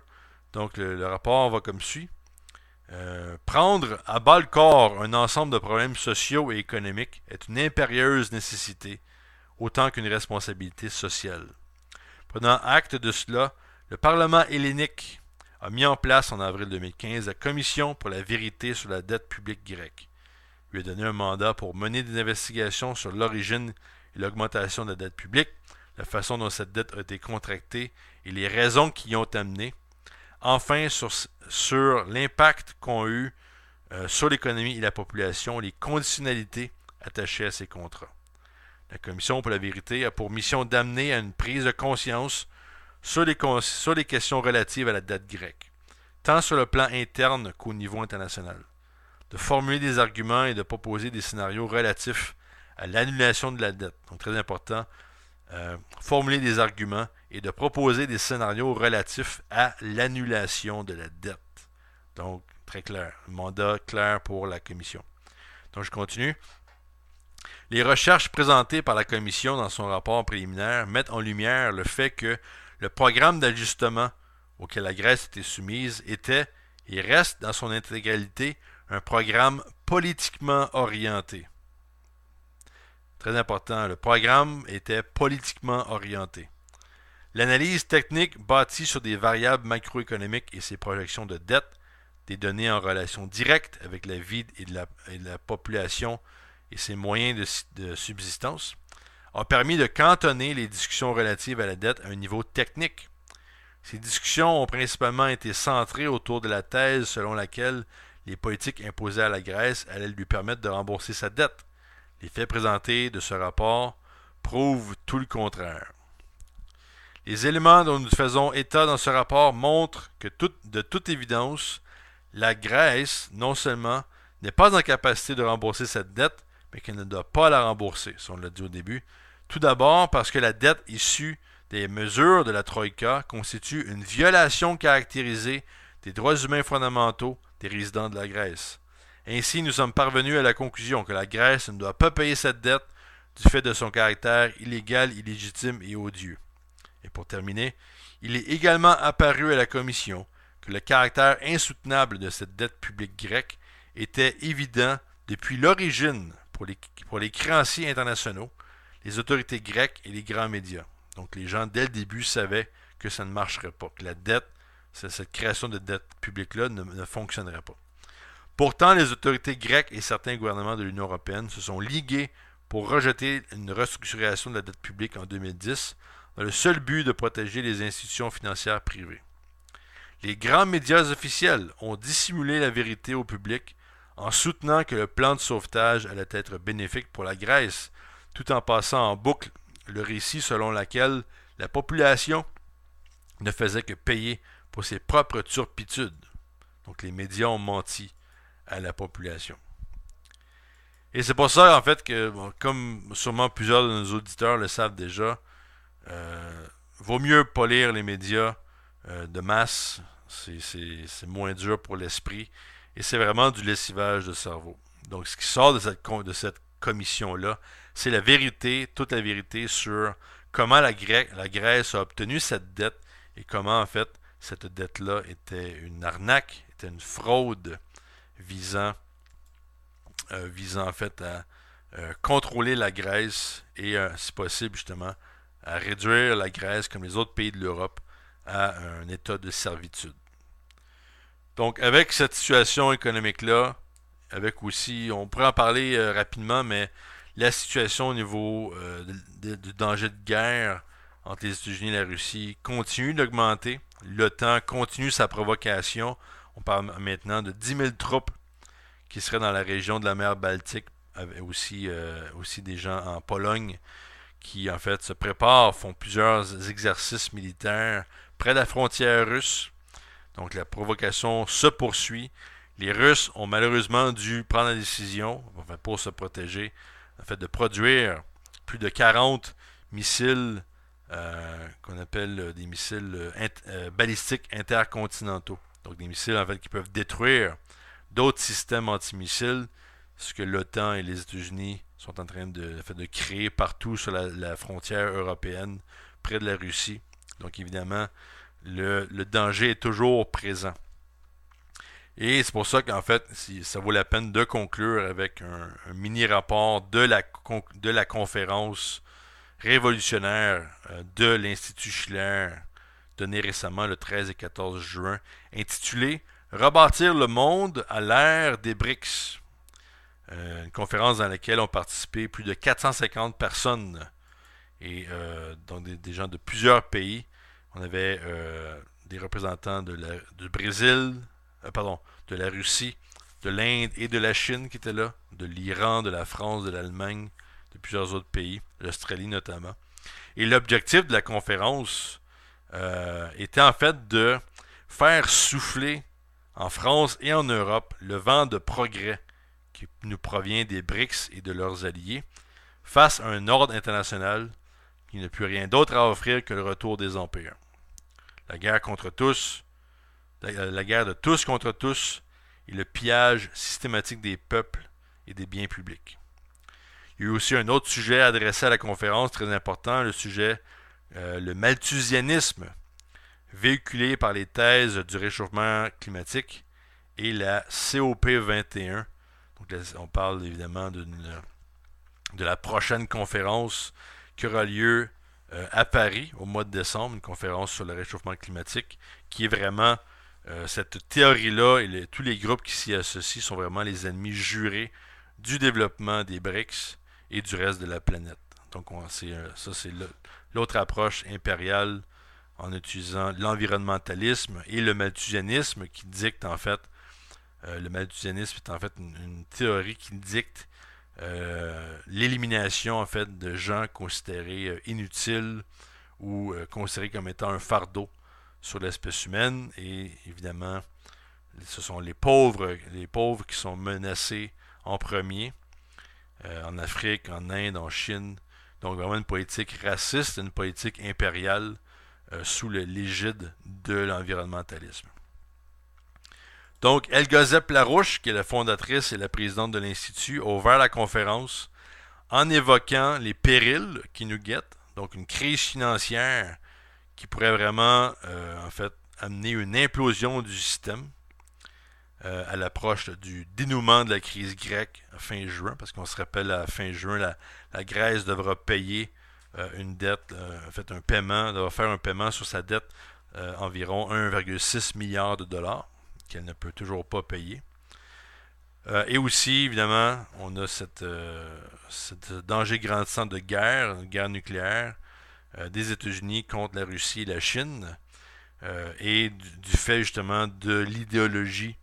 Donc, le rapport va comme suit. Prendre à bas le corps un ensemble de problèmes sociaux et économiques est une impérieuse nécessité, autant qu'une responsabilité sociale. Prenant acte de cela, le Parlement hellénique a mis en place en avril 2015 la Commission pour la vérité sur la dette publique grecque. Lui a donné un mandat pour mener des investigations sur l'origine et l'augmentation de la dette publique, la façon dont cette dette a été contractée et les raisons qui y ont amené. Enfin, sur l'impact qu'ont eu sur l'économie et la population les conditionnalités attachées à ces contrats. La Commission pour la vérité a pour mission d'amener à une prise de conscience sur les questions relatives à la dette grecque, tant sur le plan interne qu'au niveau international, de formuler des arguments et de proposer des scénarios relatifs à l'annulation de la dette. Donc très important, formuler des arguments et de proposer des scénarios relatifs à l'annulation de la dette. Donc très clair, un mandat clair pour la Commission. Donc je continue. Les recherches présentées par la Commission dans son rapport préliminaire mettent en lumière le fait que le programme d'ajustement auquel la Grèce était soumise était et reste dans son intégralité un programme politiquement orienté. Très important, le programme était politiquement orienté. L'analyse technique bâtie sur des variables macroéconomiques et ses projections de dette, des données en relation directe avec la vie et de la population et ses moyens de subsistance, a permis de cantonner les discussions relatives à la dette à un niveau technique. Ces discussions ont principalement été centrées autour de la thèse selon laquelle les politiques imposées à la Grèce allaient lui permettre de rembourser sa dette. Les faits présentés de ce rapport prouvent tout le contraire. Les éléments dont nous faisons état dans ce rapport montrent que de toute évidence, la Grèce, non seulement n'est pas en capacité de rembourser cette dette, mais qu'elle ne doit pas la rembourser, si on l'a dit au début. Tout d'abord parce que la dette issue des mesures de la Troïka constitue une violation caractérisée des droits humains fondamentaux des résidents de la Grèce. Ainsi, nous sommes parvenus à la conclusion que la Grèce ne doit pas payer cette dette du fait de son caractère illégal, illégitime et odieux. Et pour terminer, il est également apparu à la Commission que le caractère insoutenable de cette dette publique grecque était évident depuis l'origine pour les créanciers internationaux, les autorités grecques et les grands médias. Donc les gens, dès le début, savaient que ça ne marcherait pas, que la dette, cette création de dette publique-là ne fonctionnerait pas. Pourtant, les autorités grecques et certains gouvernements de l'Union européenne se sont ligués pour rejeter une restructuration de la dette publique en 2010 dans le seul but de protéger les institutions financières privées. Les grands médias officiels ont dissimulé la vérité au public en soutenant que le plan de sauvetage allait être bénéfique pour la Grèce, tout en passant en boucle le récit selon lequel la population ne faisait que payer pour ses propres turpitudes. Donc les médias ont menti à la population. Et c'est pour ça, en fait, que, bon, comme sûrement plusieurs de nos auditeurs le savent déjà, vaut mieux pas lire les médias de masse. C'est moins dur pour l'esprit. Et c'est vraiment du lessivage de cerveau. Donc, ce qui sort de cette commission-là, c'est la vérité, toute la vérité sur comment la Grèce a obtenu cette dette et comment, en fait, cette dette-là était une arnaque, était une fraude visant en fait à contrôler la Grèce et, si possible, justement, à réduire la Grèce, comme les autres pays de l'Europe, à un état de servitude. Donc, avec cette situation économique-là, avec aussi, on pourrait en parler rapidement, mais la situation au niveau du danger de guerre entre les États-Unis et la Russie continue d'augmenter. L'OTAN continue sa provocation. On parle maintenant de 10 000 troupes qui seraient dans la région de la mer Baltique, avec aussi des gens en Pologne qui, en fait, se préparent, font plusieurs exercices militaires près de la frontière russe. Donc la provocation se poursuit. Les Russes ont malheureusement dû prendre la décision, enfin, pour se protéger, en fait, de produire plus de 40 missiles qu'on appelle des missiles balistiques intercontinentaux. Donc des missiles, en fait, qui peuvent détruire d'autres systèmes antimissiles ce que l'OTAN et les États-Unis sont en train de créer partout sur la frontière européenne, près de la Russie. Donc évidemment, le danger est toujours présent. Et c'est pour ça qu'en fait, ça vaut la peine de conclure avec un mini-rapport de la conférence révolutionnaire de l'Institut Schiller, donné récemment le 13 et 14 juin, intitulé Rebâtir le monde à l'ère des BRICS. Une conférence dans laquelle ont participé plus de 450 personnes, et donc des gens de plusieurs pays. On avait des représentants du Brésil, de la Russie, de l'Inde et de la Chine qui étaient là, de l'Iran, de la France, de l'Allemagne, de plusieurs autres pays, l'Australie notamment. Et l'objectif de la conférence était en fait de faire souffler en France et en Europe le vent de progrès qui nous provient des BRICS et de leurs alliés face à un ordre international qui n'a plus rien d'autre à offrir que le retour des empires. La guerre contre tous, la guerre de tous contre tous et le pillage systématique des peuples et des biens publics. Il y a eu aussi un autre sujet adressé à la conférence, très important, le sujet le malthusianisme, véhiculé par les thèses du réchauffement climatique et la COP21. Donc là, on parle évidemment de la prochaine conférence qui aura lieu à Paris au mois de décembre, une conférence sur le réchauffement climatique, qui est vraiment cette théorie-là et tous les groupes qui s'y associent sont vraiment les ennemis jurés du développement des BRICS et du reste de la planète. Donc c'est l'autre approche impériale en utilisant l'environnementalisme et le malthusianisme qui dicte en fait le malthusianisme est en fait une théorie qui dicte l'élimination en fait de gens considérés inutiles ou considérés comme étant un fardeau sur l'espèce humaine, et évidemment ce sont les pauvres qui sont menacés en premier en Afrique, en Inde, en Chine. Donc vraiment une politique raciste, une politique impériale sous l'égide de l'environnementalisme. Donc, Helga Zepp-Larouche, qui est la fondatrice et la présidente de l'Institut, a ouvert la conférence en évoquant les périls qui nous guettent, donc une crise financière qui pourrait vraiment, en fait, amener une implosion du système à l'approche du dénouement de la crise grecque à fin juin, parce qu'on se rappelle à fin juin, la Grèce devra payer une dette, en fait, devra faire un paiement sur sa dette environ 1,6 milliard de dollars, qu'elle ne peut toujours pas payer. Et aussi, évidemment, on a cette danger grandissant de guerre, une guerre nucléaire des États-Unis contre la Russie et la Chine, et du fait justement de l'idéologie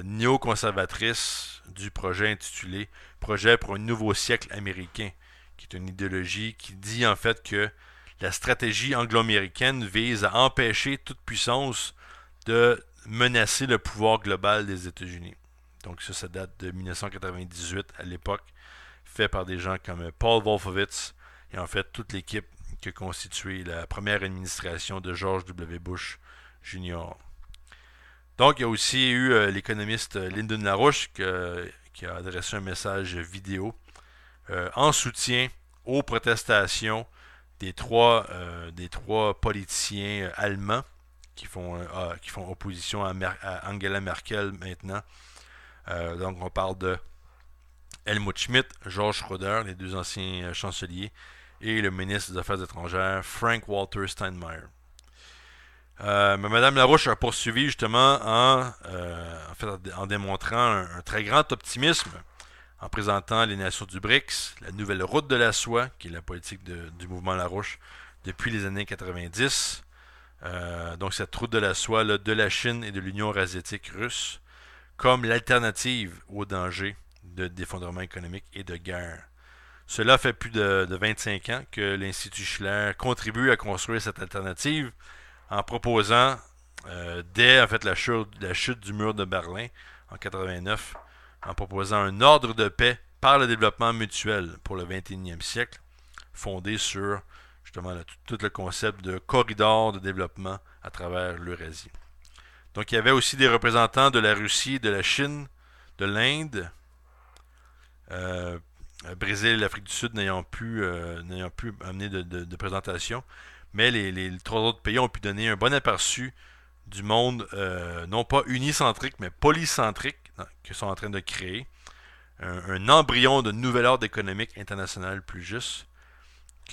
néoconservatrice du projet intitulé Projet pour un nouveau siècle américain, qui est une idéologie qui dit en fait que la stratégie anglo-américaine vise à empêcher toute puissance de menacer le pouvoir global des États-Unis. Donc ça date de 1998 à l'époque, fait par des gens comme Paul Wolfowitz et en fait toute l'équipe qui a constitué la première administration de George W. Bush Jr. Donc il y a aussi eu l'économiste Lyndon LaRouche qui a adressé un message vidéo en soutien aux protestations des trois politiciens allemands qui font opposition à Angela Merkel maintenant. Donc on parle de Helmut Schmidt, George Schroeder, les deux anciens chanceliers, et le ministre des Affaires étrangères, Frank-Walter Steinmeier. Mais Mme Larouche a poursuivi justement en démontrant un très grand optimisme, en présentant les nations du BRICS, la nouvelle route de la soie, qui est la politique du mouvement Larouche depuis les années 90. Donc cette route de la soie là, de la Chine et de l'Union eurasiatique russe, comme l'alternative au danger d'effondrement économique et de guerre. Cela fait plus de 25 ans que l'Institut Schiller contribue à construire cette alternative en proposant, dès en fait, la chute du mur de Berlin en 89, en proposant un ordre de paix par le développement mutuel pour le 21e siècle, fondé sur justement tout le concept de corridor de développement à travers l'Eurasie. Donc il y avait aussi des représentants de la Russie, de la Chine, de l'Inde, Brésil et l'Afrique du Sud n'ayant pu amener de présentation. Mais les trois autres pays ont pu donner un bon aperçu du monde, non pas unicentrique, mais polycentrique, qu'ils sont en train de créer. Un embryon de nouvel ordre économique international plus juste.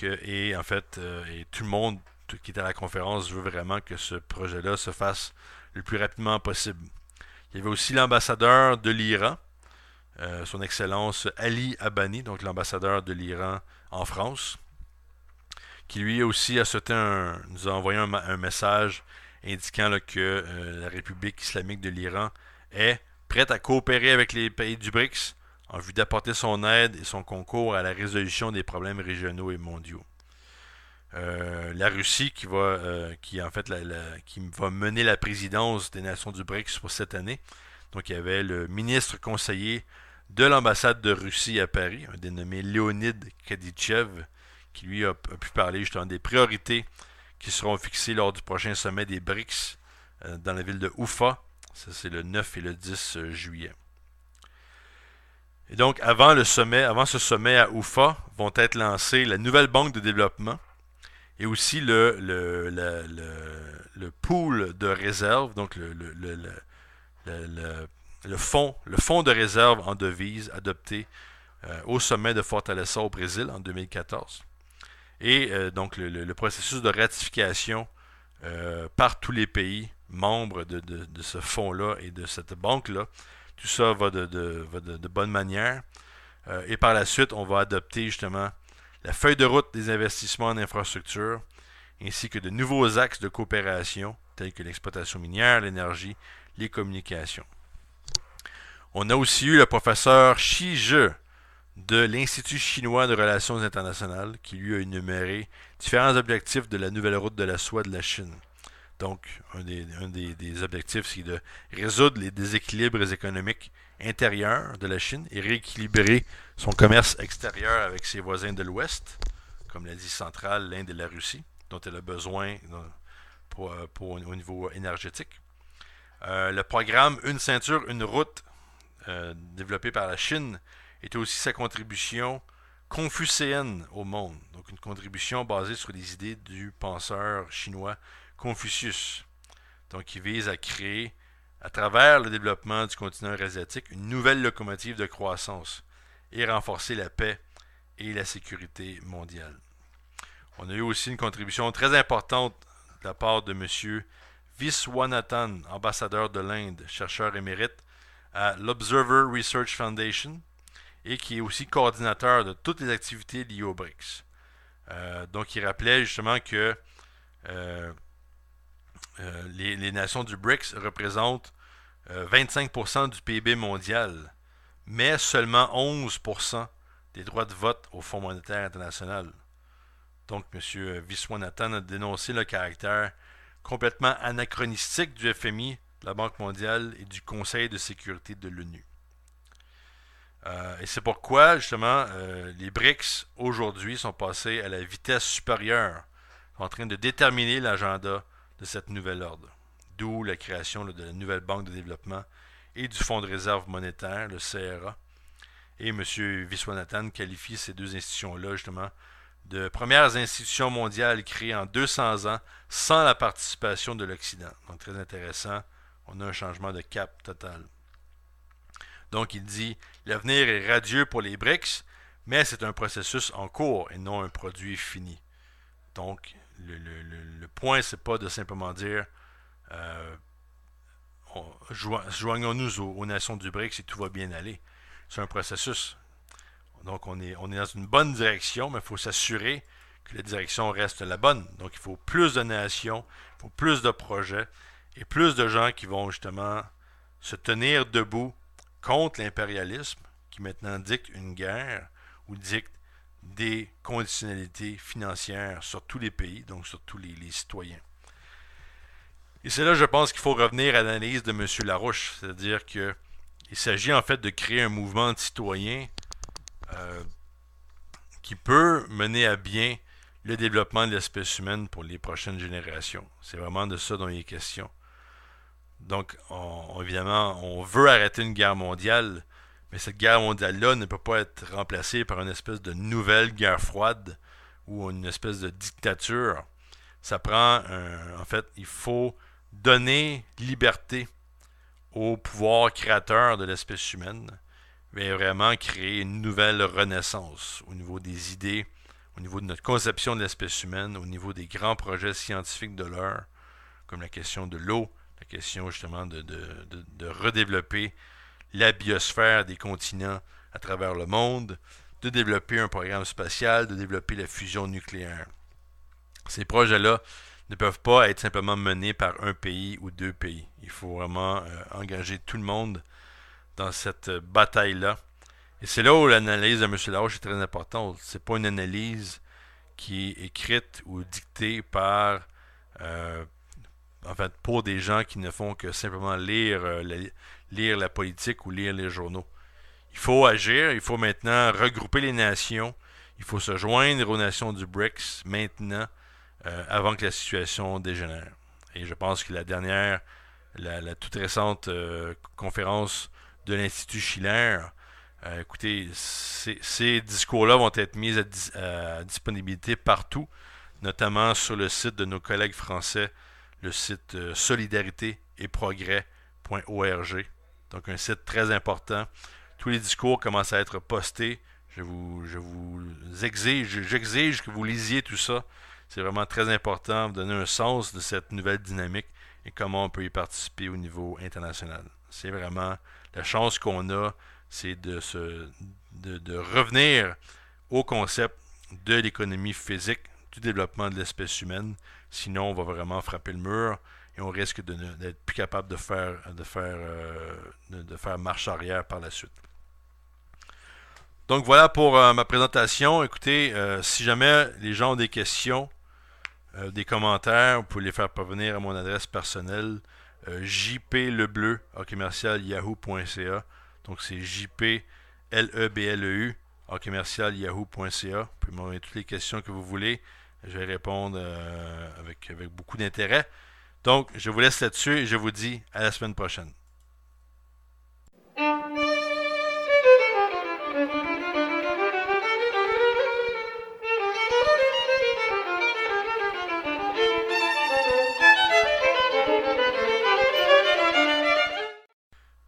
Et en fait, et tout le monde qui est à la conférence veut vraiment que ce projet-là se fasse le plus rapidement possible. Il y avait aussi l'ambassadeur de l'Iran, son Excellence Ali Abani, donc l'ambassadeur de l'Iran en France, qui lui aussi nous a envoyé un message indiquant là, que la République islamique de l'Iran est prête à coopérer avec les pays du BRICS en vue d'apporter son aide et son concours à la résolution des problèmes régionaux et mondiaux. La Russie qui va mener la présidence des nations du BRICS pour cette année. Donc il y avait le ministre conseiller de l'ambassade de Russie à Paris, un dénommé Leonid Kaditchev, qui lui a pu parler justement des priorités qui seront fixées lors du prochain sommet des BRICS dans la ville de Oufa. Ça, c'est le 9 et le 10 juillet. Et donc, avant ce sommet à Oufa, vont être lancées la nouvelle banque de développement et aussi le pool de réserve, donc le fonds de réserve en devises adopté au sommet de Fortaleza au Brésil en 2014. Et donc le processus de ratification par tous les pays membres de ce fonds-là et de cette banque-là, tout ça va de bonne manière. Et par la suite, on va adopter justement la feuille de route des investissements en infrastructure, ainsi que de nouveaux axes de coopération, tels que l'exploitation minière, l'énergie, les communications. On a aussi eu le professeur Shi Zhe de l'Institut chinois de relations internationales, qui lui a énuméré différents objectifs de la nouvelle route de la soie de la Chine. Donc, un des objectifs, c'est de résoudre les déséquilibres économiques intérieurs de la Chine et rééquilibrer son commerce extérieur avec ses voisins de l'Ouest, comme l'Asie centrale, l'Inde et la Russie, dont elle a besoin au niveau énergétique. Le programme Une ceinture, une route, développé par la Chine, était aussi sa contribution confucéenne au monde. Donc une contribution basée sur les idées du penseur chinois Confucius. Donc il vise à créer, à travers le développement du continent asiatique, une nouvelle locomotive de croissance et renforcer la paix et la sécurité mondiale. On a eu aussi une contribution très importante de la part de M. Viswanathan, ambassadeur de l'Inde, chercheur émérite à l'Observer Research Foundation, et qui est aussi coordinateur de toutes les activités liées aux BRICS. Donc, il rappelait justement que les nations du BRICS représentent 25% du PIB mondial, mais seulement 11% des droits de vote au Fonds monétaire international. Donc, M. Viswanathan a dénoncé le caractère complètement anachronistique du FMI, de la Banque mondiale et du Conseil de sécurité de l'ONU. Et c'est pourquoi, justement, les BRICS, aujourd'hui, sont passés à la vitesse supérieure, sont en train de déterminer l'agenda de cette nouvelle ordre. D'où la création de la nouvelle banque de développement et du Fonds de réserve monétaire, le CRA. Et M. Viswanathan qualifie ces deux institutions-là, justement, de premières institutions mondiales créées en 200 ans sans la participation de l'Occident. Donc, très intéressant. On a un changement de cap total. Donc, il dit « L'avenir est radieux pour les BRICS, mais c'est un processus en cours et non un produit fini. » Donc, le point, c'est pas de simplement dire joignons-nous aux nations du BRICS et tout va bien aller. C'est un processus. Donc, on est dans une bonne direction, mais il faut s'assurer que la direction reste la bonne. Donc, il faut plus de nations, il faut plus de projets et plus de gens qui vont justement se tenir debout contre l'impérialisme qui maintenant dicte une guerre ou dicte des conditionnalités financières sur tous les pays, donc sur tous les citoyens. Et c'est là, je pense, qu'il faut revenir à l'analyse de M. Larouche, c'est-à-dire qu'il s'agit en fait de créer un mouvement de citoyens qui peut mener à bien le développement de l'espèce humaine pour les prochaines générations. C'est vraiment de ça dont il est question. Donc, évidemment, on veut arrêter une guerre mondiale, Mais cette guerre mondiale-là ne peut pas être remplacée par une espèce de nouvelle guerre froide ou une espèce de dictature. Ça prend en fait, il faut donner liberté au pouvoir créateur de l'espèce humaine, mais vraiment créer une nouvelle renaissance au niveau des idées, au niveau de notre conception de l'espèce humaine, au niveau des grands projets scientifiques de l'heure, comme la question de l'eau, la question justement de redévelopper la biosphère des continents à travers le monde, de développer un programme spatial, de développer la fusion nucléaire. Ces projets-là ne peuvent pas être simplement menés par un pays ou deux pays. Il faut vraiment engager tout le monde dans cette bataille-là. Et c'est là où l'analyse de M. Larouche est très importante. C'est pas une analyse qui est écrite ou dictée par en fait pour des gens qui ne font que simplement lire la politique ou lire les journaux. Il faut agir, il faut maintenant regrouper les nations, il faut se joindre aux nations du BRICS maintenant avant que la situation dégénère. Et je pense que la toute récente conférence de l'Institut Schiller, écoutez, ces discours-là vont être mis à disponibilité partout, notamment sur le site de nos collègues français, le site solidarité et progrès.org. Donc un site très important. Tous les discours commencent à être postés. J'exige que vous lisiez tout ça. C'est vraiment très important de donner un sens de cette nouvelle dynamique et comment on peut y participer au niveau international. C'est vraiment la chance qu'on a, c'est de revenir au concept de l'économie physique, du développement de l'espèce humaine. Sinon, on va vraiment frapper le mur et on risque d'être plus capable de faire marche arrière par la suite. Donc voilà pour ma présentation. Écoutez, si jamais les gens ont des questions, des commentaires, vous pouvez les faire parvenir à mon adresse personnelle jplebleu@yahoo.ca. Donc c'est jplebleu@yahoo.ca. Vous pouvez m'envoyer toutes les questions que vous voulez. Je vais répondre avec beaucoup d'intérêt. Donc, je vous laisse là-dessus et je vous dis à la semaine prochaine.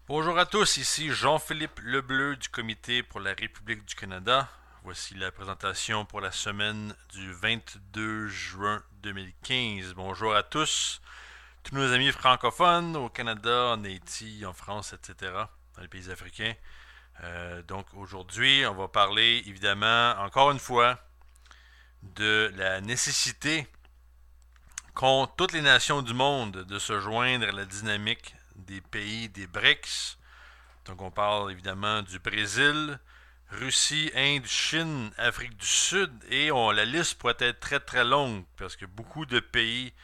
Bonjour à tous, ici Jean-Philippe Lebleu du Comité pour la République du Canada. Voici la présentation pour la semaine du 22 juin 2015. Bonjour à tous nos amis francophones au Canada, en Haïti, en France, etc., dans les pays africains. Donc aujourd'hui, on va parler évidemment, encore une fois, de la nécessité qu'ont toutes les nations du monde de se joindre à la dynamique des pays des BRICS. Donc on parle évidemment du Brésil, Russie, Inde, Chine, Afrique du Sud, et la liste pourrait être très très longue parce que beaucoup de pays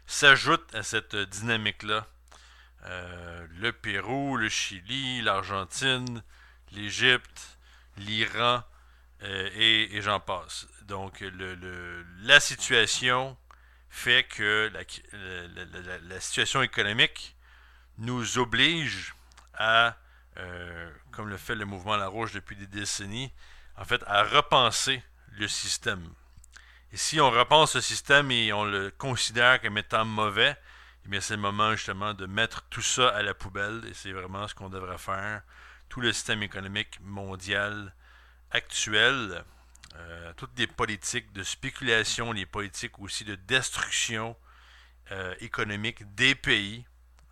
s'ajoutent à cette dynamique-là. Le Pérou, le Chili, l'Argentine, l'Égypte, l'Iran, et j'en passe. Donc la situation fait que la situation économique nous oblige à, comme le fait le mouvement Larouche depuis des décennies, en fait, à repenser le système. Et si on repense le système et on le considère comme étant mauvais, eh bien c'est le moment justement de mettre tout ça à la poubelle et c'est vraiment ce qu'on devrait faire. Tout le système économique mondial actuel, toutes les politiques de spéculation, les politiques aussi de destruction économique des pays,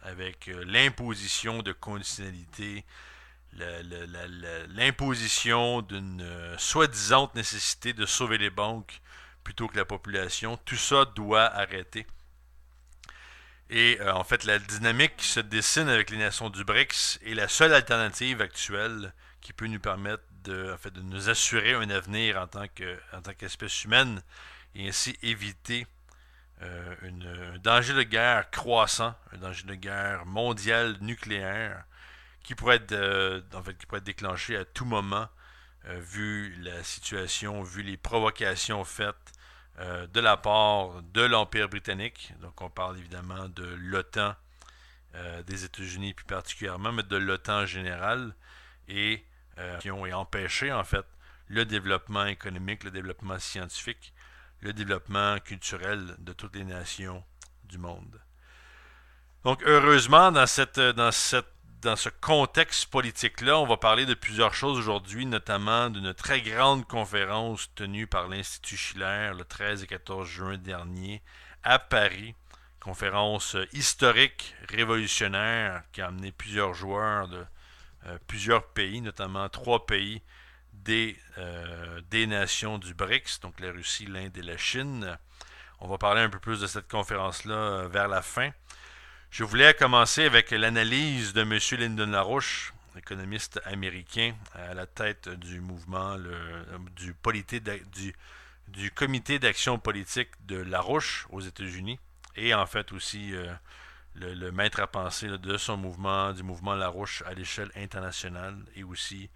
avec l'imposition de conditionnalité, l'imposition d'une soi-disant nécessité de sauver les banques plutôt que la population. Tout ça doit arrêter. Et en fait, la dynamique qui se dessine avec les nations du BRICS est la seule alternative actuelle qui peut nous permettre de nous assurer un avenir en tant qu'espèce humaine et ainsi éviter un danger de guerre croissant, un danger de guerre mondiale nucléaire qui pourrait être déclenché à tout moment vu la situation, vu les provocations faites de la part de l'Empire britannique. Donc on parle évidemment de l'OTAN, des États-Unis plus particulièrement, mais de l'OTAN en général, et qui ont empêché en fait le développement économique, le développement scientifique, le développement culturel de toutes les nations du monde. Donc heureusement, dans ce contexte politique-là, on va parler de plusieurs choses aujourd'hui, notamment d'une très grande conférence tenue par l'Institut Schiller le 13 et 14 juin dernier à Paris. Conférence historique, révolutionnaire, qui a amené plusieurs joueurs de plusieurs pays, notamment 3 pays des nations du BRICS, donc la Russie, l'Inde et la Chine. On va parler un peu plus de cette conférence-là vers la fin. Je voulais commencer avec l'analyse de M. Lyndon LaRouche, économiste américain à la tête du mouvement du comité d'action politique de LaRouche aux États-Unis et en fait aussi le maître à penser de son mouvement, du mouvement LaRouche à l'échelle internationale et aussi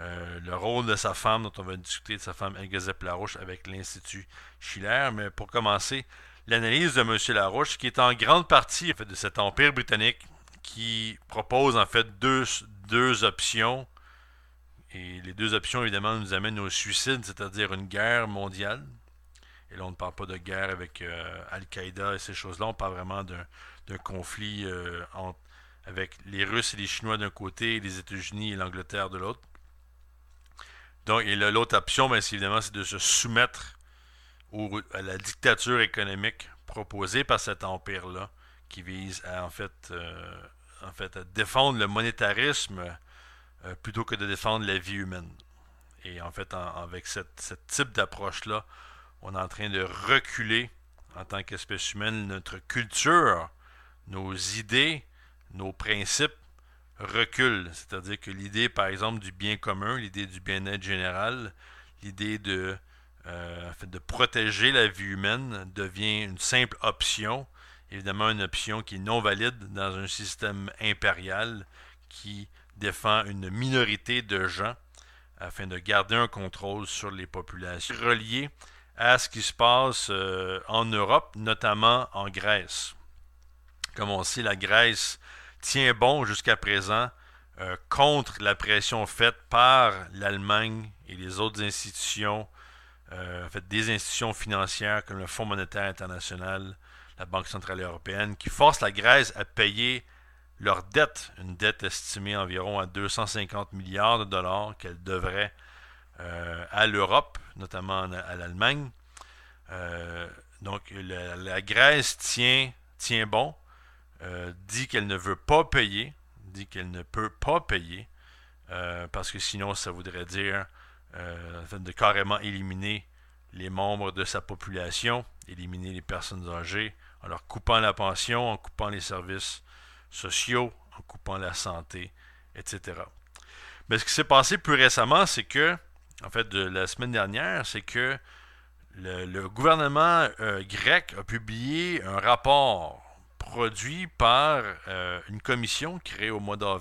le rôle de sa femme, dont on va discuter de sa femme Elgezep LaRouche avec l'Institut Schiller. Mais pour commencer, l'analyse de M. LaRouche, qui est en grande partie en fait, de cet empire britannique, qui propose en fait deux options. Et les deux options, évidemment, nous amènent au suicide, c'est-à-dire une guerre mondiale. Et là, on ne parle pas de guerre avec Al-Qaïda et ces choses-là. On parle vraiment d'un conflit avec les Russes et les Chinois d'un côté et les États-Unis et l'Angleterre de l'autre. Donc, et l'autre option, bien, évidemment, c'est de se soumettre à la dictature économique proposée par cet empire-là, qui vise à, en fait, à défendre le monétarisme plutôt que de défendre la vie humaine. Et en fait, avec ce type d'approche-là, on est en train de reculer en tant qu'espèce humaine notre culture, nos idées, nos principes reculent. C'est-à-dire que l'idée, par exemple, du bien commun, l'idée du bien-être général, l'idée en fait, de protéger la vie humaine devient une simple option, évidemment une option qui est non valide dans un système impérial qui défend une minorité de gens afin de garder un contrôle sur les populations. Relié à ce qui se passe en Europe, notamment en Grèce. Comme on sait, la Grèce tient bon jusqu'à présent contre la pression faite par l'Allemagne et les autres institutions, en fait, des institutions financières comme le Fonds monétaire international, la Banque centrale européenne, qui forcent la Grèce à payer leur dette, une dette estimée environ à 250 milliards de dollars qu'elle devrait à l'Europe, notamment à l'Allemagne. Donc la Grèce tient bon, dit qu'elle ne veut pas payer, dit qu'elle ne peut pas payer, parce que sinon ça voudrait dire de carrément éliminer les membres de sa population, éliminer les personnes âgées, en leur coupant la pension, en coupant les services sociaux, en coupant la santé, etc. Mais ce qui s'est passé plus récemment, c'est que, en fait, de la semaine dernière, c'est que le gouvernement grec a publié un rapport produit par une commission créée au mois d'avril